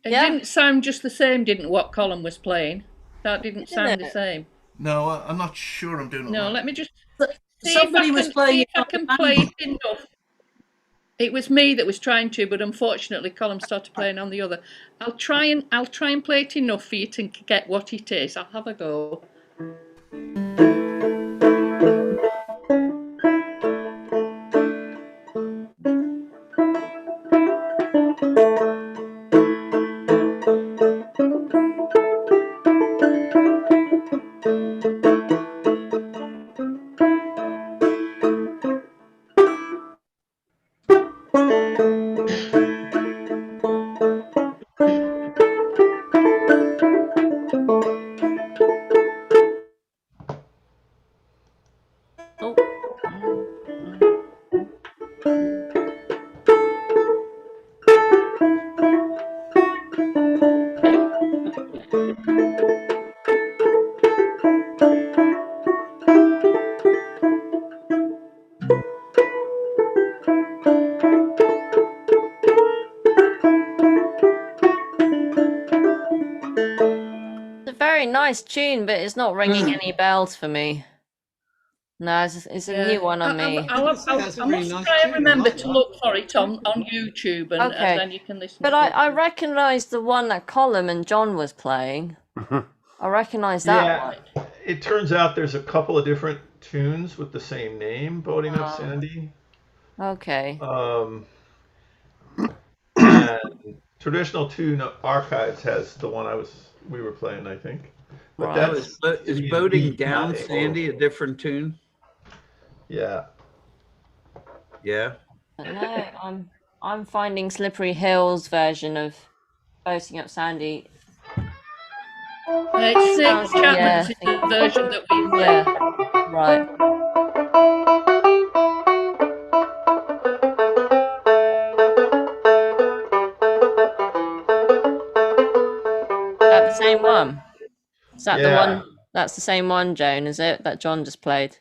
It didn't sound just the same, didn't what Colum was playing? That didn't sound the same. No, I'm not sure I'm doing it. No, right. let me just see Somebody if I was can, playing see it if I on the can play it enough. It was me that was trying to, but unfortunately, Colum started playing on the other. I'll try and play it enough for you to get what it is. I'll have a go. nice tune, but it's not ringing any bells for me. No, it's a new one on me. I must try and remember to look for it on YouTube, and then you can listen But to it. I recognise the one that Colin and John was playing. I recognise that one. It turns out there's a couple of different tunes with the same name, Boating Up Sandy. Okay. And Traditional Tune Archives has the one we were playing, I think. But That was is Boating Down Sandy a different tune? Yeah. Yeah. No, I'm finding Slippery Hills version of Boating Up Sandy. It's the Chapman's version that we right. That the same one? Is that the one? That's the same one, Joan, is it? That John just played?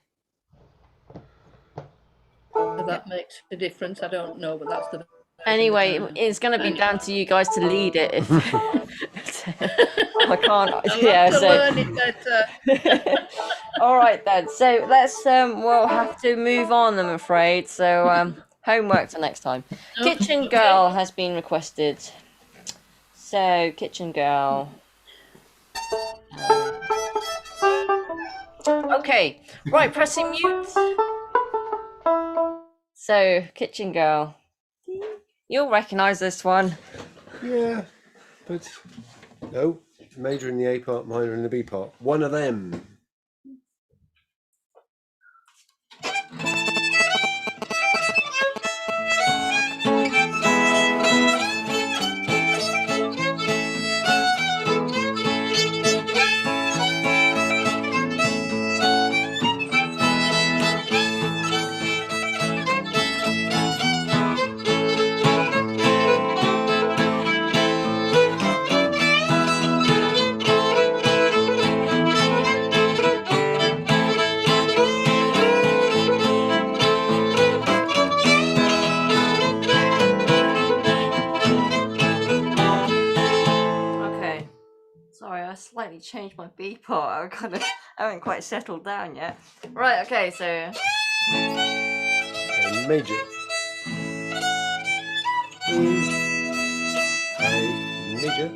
That makes a difference. I don't know, but that's the. Anyway, it's going to be down to you guys to lead it. If I can't. Learn it better. All right then. So let's. We'll have to move on, I'm afraid. So homework for next time. Kitchen Girl has been requested. So Kitchen Girl. Okay. Right. Pressing mute. So Kitchen Girl. You'll recognise this one. Yeah, but no, major in the A part, minor in the B part. One of them. Slightly changed my B part. I haven't quite settled down yet. Right, okay, so major. Major.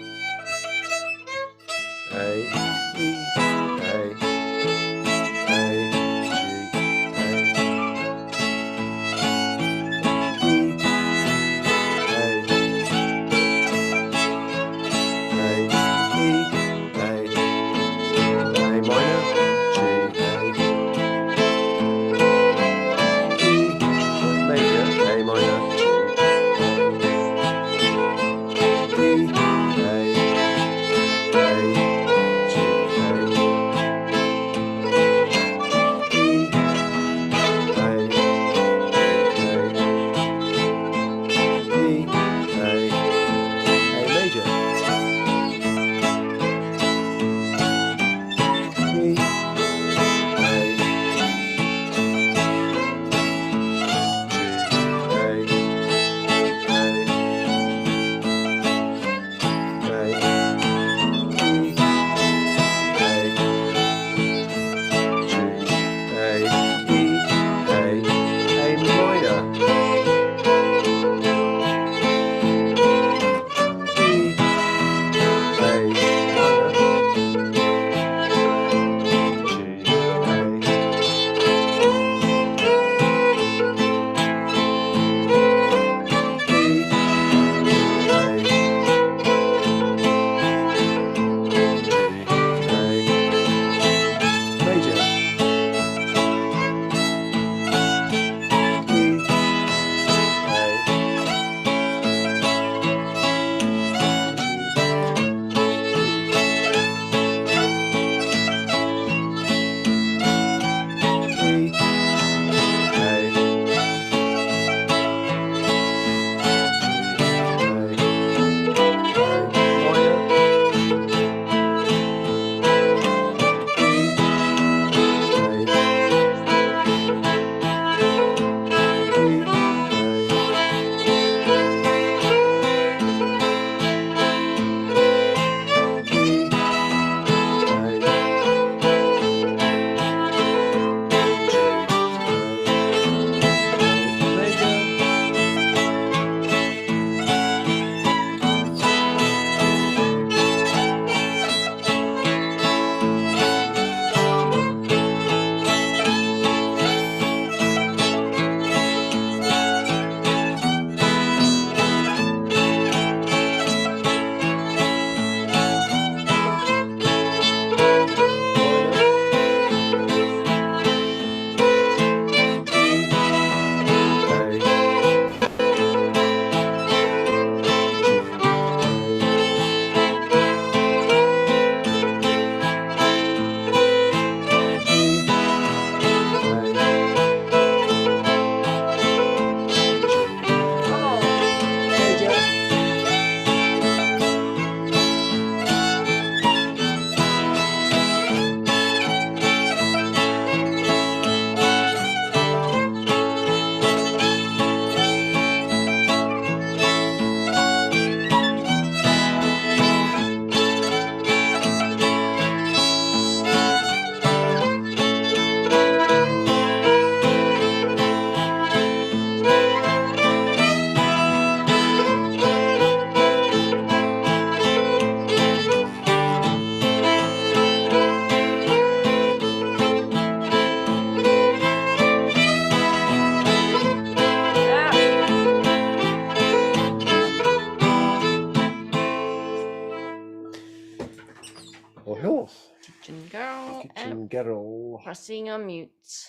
Carol. Pressing unmute.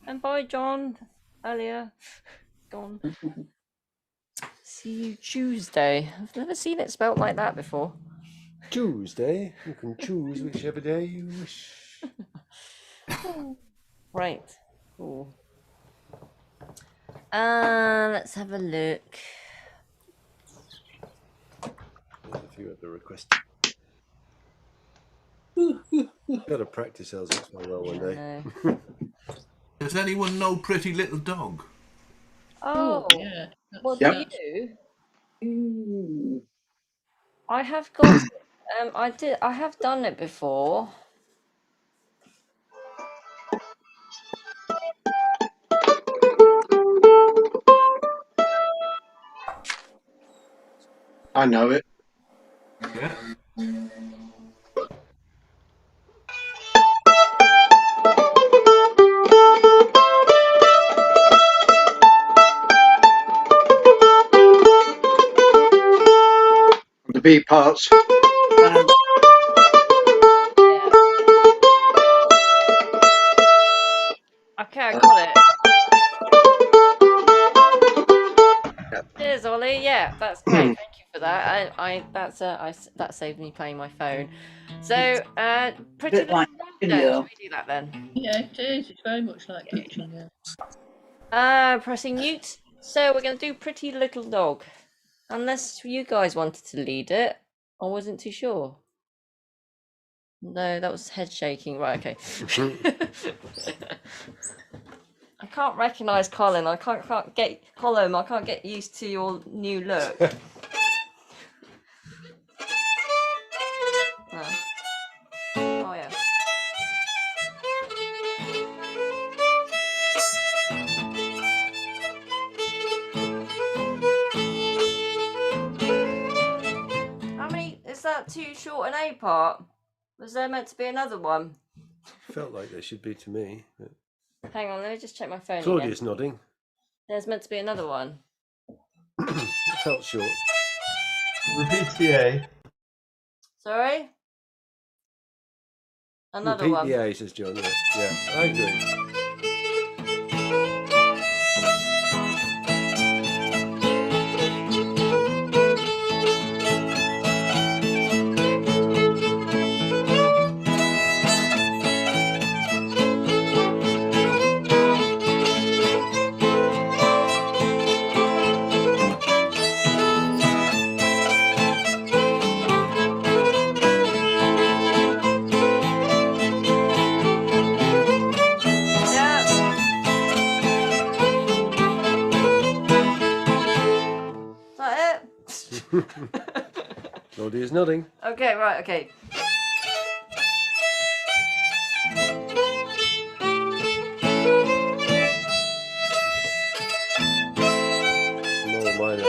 And bye, John. Earlier. Gone. See you Tuesday. I've never seen it spelt like that before. Tuesday. You can choose whichever day you wish. Right. Cool. Let's have a look. There's a few other requests. Got to practice those well one day. Does anyone know Pretty Little Dog? Oh, yeah. Well, Yep. do you? I have got. I have done it before. I know it. Yeah. The B parts. Okay, I got it. Cheers, Ollie. Yeah, that's great. Thank you for that. That saved me playing my phone. So, Pretty Bit Little like Dog Kitchen then. Girl. Should we do that then? Yeah, it is. It's very much like Kitchen Girl. Pressing mute. So we're going to do Pretty Little Dog. Unless you guys wanted to lead it. I wasn't too sure. No, that was head shaking. Right, okay. I can't recognise Colin. I can't get Colin. I can't get used to your new look. No. Oh yeah. How many is that? Too short an A part? Was there meant to be another one? Felt like there should be to me. But... Hang on, let me just check my phone Claudia's again. nodding. There's meant to be another one. It felt short. Repeat the A. Sorry? Another Repeat one. the A, says John. Yeah, I agree. Claudia's nodding. Okay, right, okay. More minor.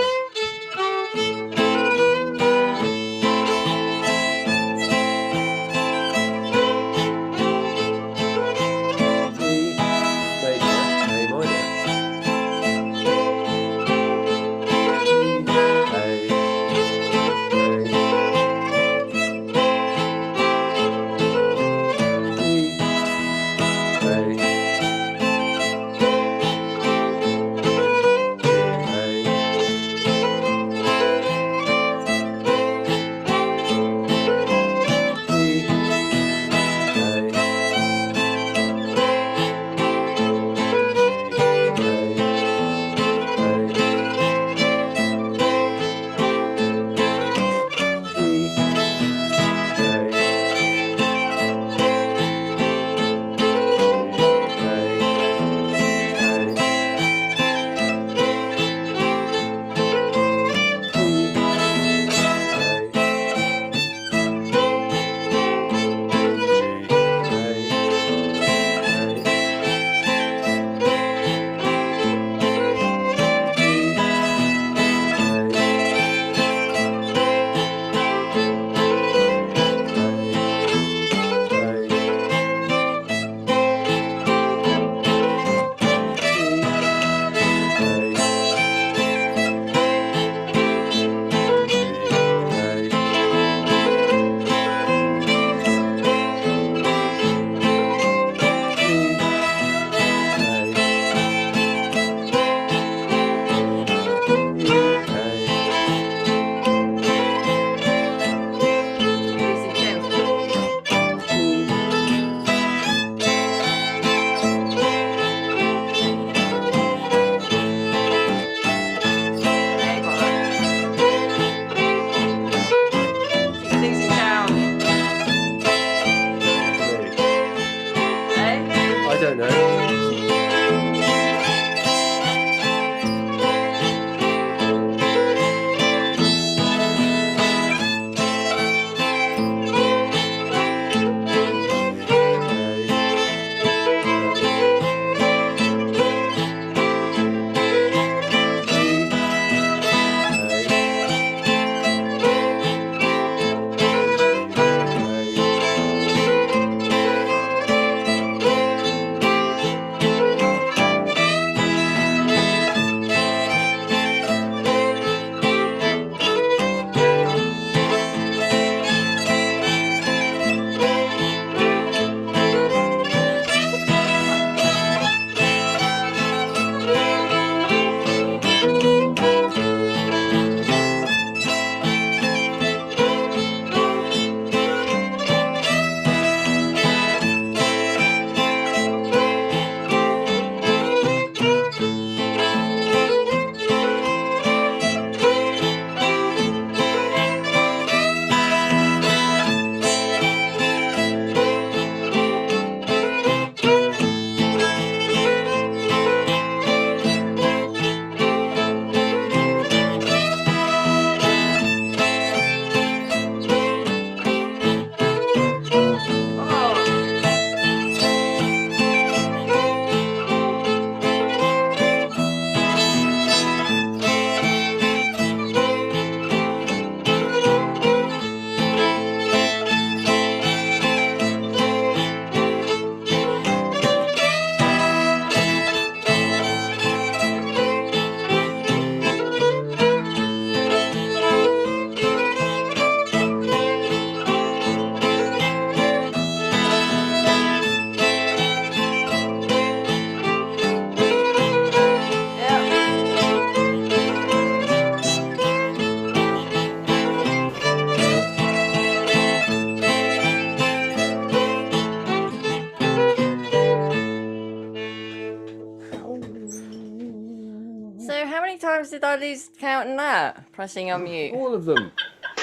times did I lose count in that? Pressing on mute. All of them.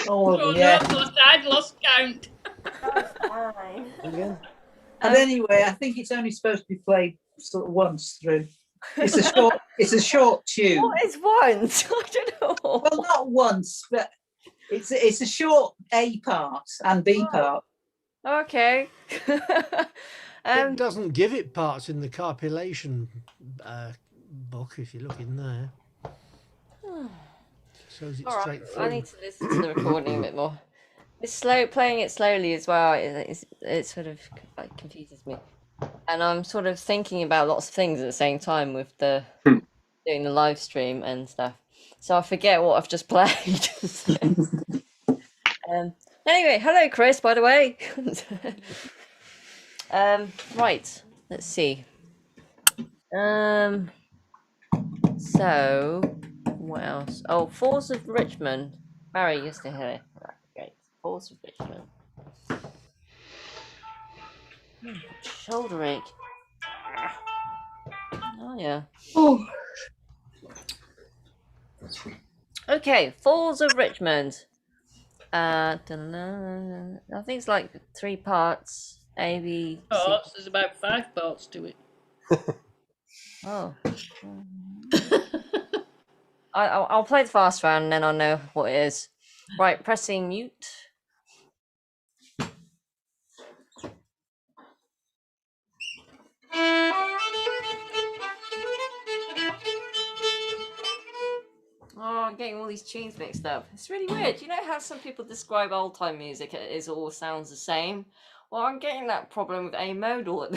Oh, yeah. no, I'd lost count. That's fine. Again. And anyway, I think it's only supposed to be played sort of once through. It's a short. It's a short tune. What is once? I don't know. Well, not once, but it's a short A part and B part. Okay. It doesn't give it parts in the compilation book if you look in there. Shows it All right, straight through. I need to listen to the recording a bit more. It's slow, playing it slowly as well. It sort of like confuses me, and I'm sort of thinking about lots of things at the same time with the doing the live stream and stuff. So I forget what I've just played. Anyway, hello Chris, by the way. Right, let's see. So what else? Oh, Falls of Richmond. Barry, you're still here. Right, great. Falls of Richmond. Shoulder ache. Oh yeah. Oh. Okay, Falls of Richmond. I think it's like 3 parts. A, B, C. Oh, there's about 5 parts to it. Oh. I'll play the fast round and then I'll know what it is. Right, pressing mute. Oh, I'm getting all these tunes mixed up. It's really weird. You know how some people describe old time music as all sounds the same? Well, I'm getting that problem with a modal.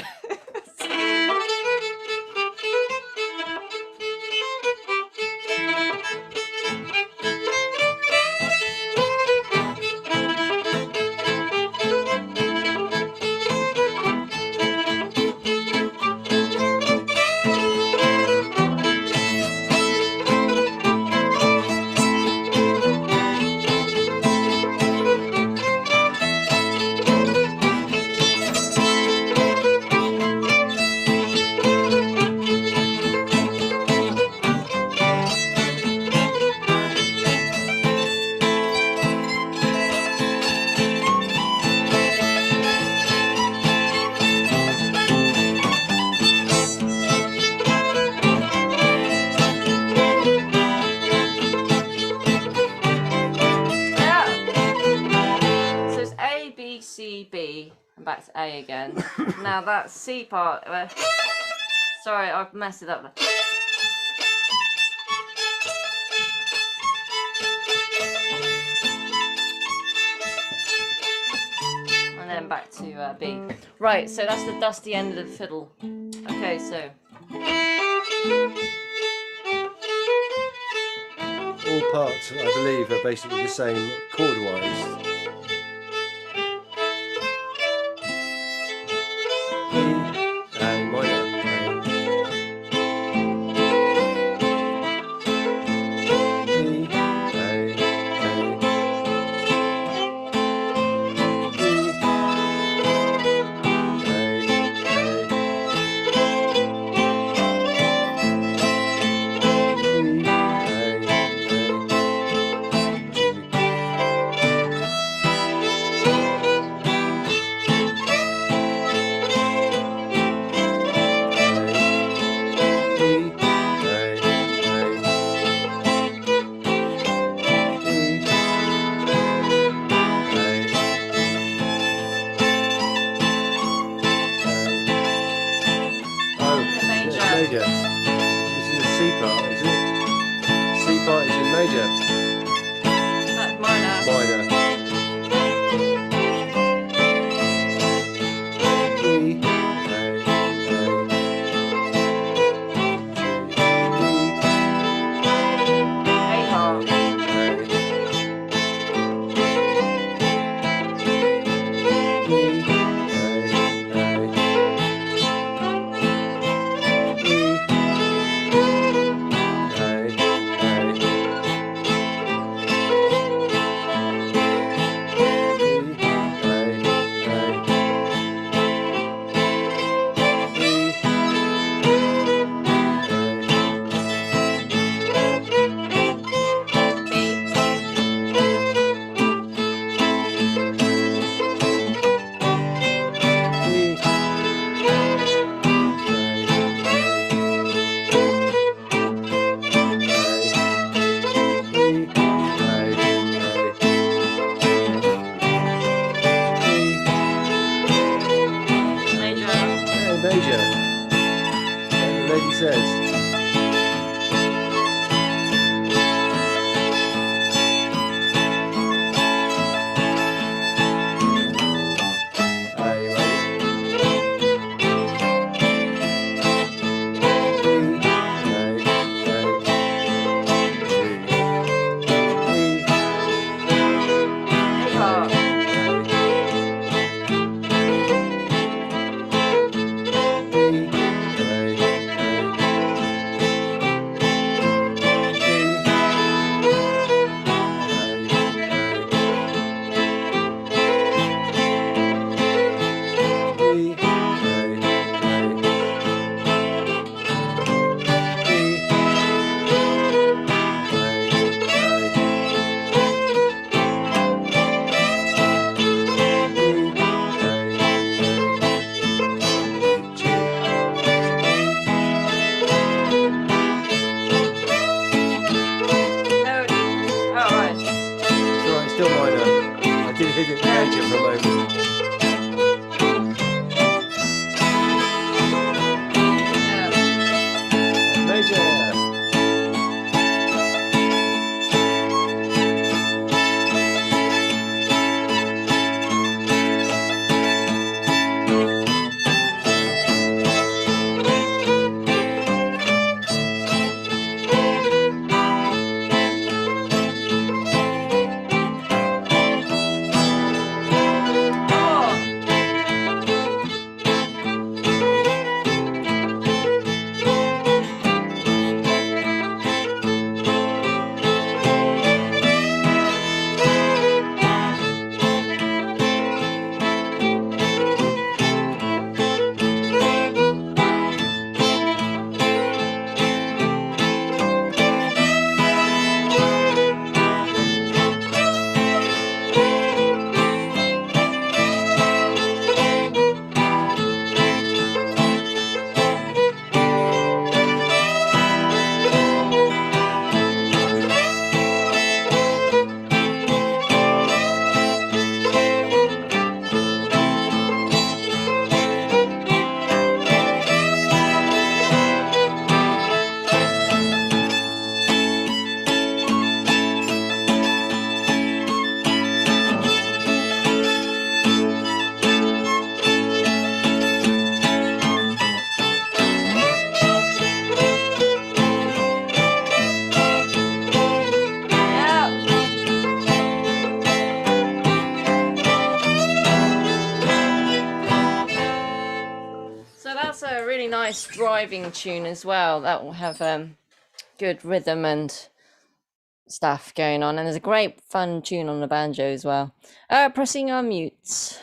B and back to A again. Now that C part, sorry, I've messed it up. And then back to B. Right, so that's the dusty end of the fiddle. Okay, so. All parts, I believe, are basically the same chord-wise. wave at Major for a moment. Major. Nice driving tune as well. That will have good rhythm and stuff going on, and there's a great fun tune on the banjo as well. Pressing on mutes.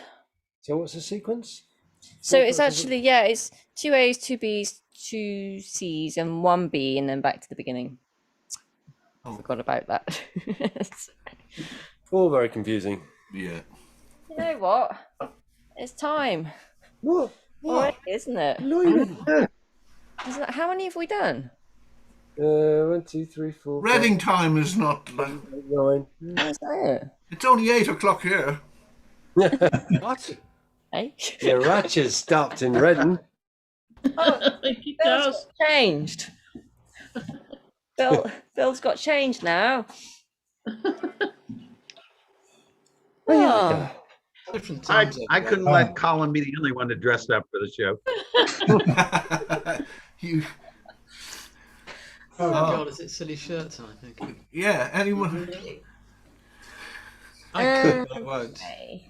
So what's the sequence? So it's actually it's 2 A's, 2 B's, 2 C's, and 1 B, and then back to the beginning. I forgot about that. All very confusing. Yeah. You know what? It's time. What? Already, isn't it? Isn't it? How many have we done? 1, 2, 3, 4. Reading time is not. 9. How's that? It's only 8 o'clock here. What? Hey? Your ratchet's stopped in Reading. It does. Changed. Bill's got changed now. Different I times. couldn't let Colin be the only one to dress up for the show. You. Oh God, is it silly shirt time? I think. Yeah, anyone. I could, but I won't. Okay.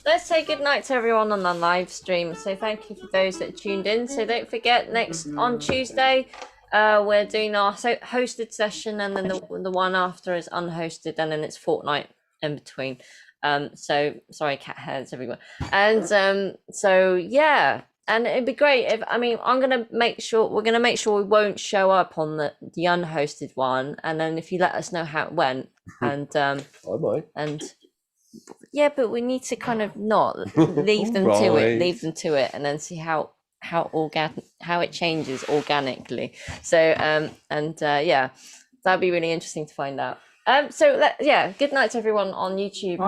Let's say goodnight to everyone on the live stream. So thank you for those that tuned in. So don't forget, next on Tuesday, we're doing our hosted session, and then the one after is unhosted, and then it's fortnight in between. So sorry, cat hairs everywhere. And so yeah, and it'd be great if we're gonna make sure we won't show up on the unhosted one, and then if you let us know how it went, and I might. and yeah, but we need to kind of not leave them to it, and then see how it changes organically. So yeah, that'd be really interesting to find out. Good night to everyone on YouTube.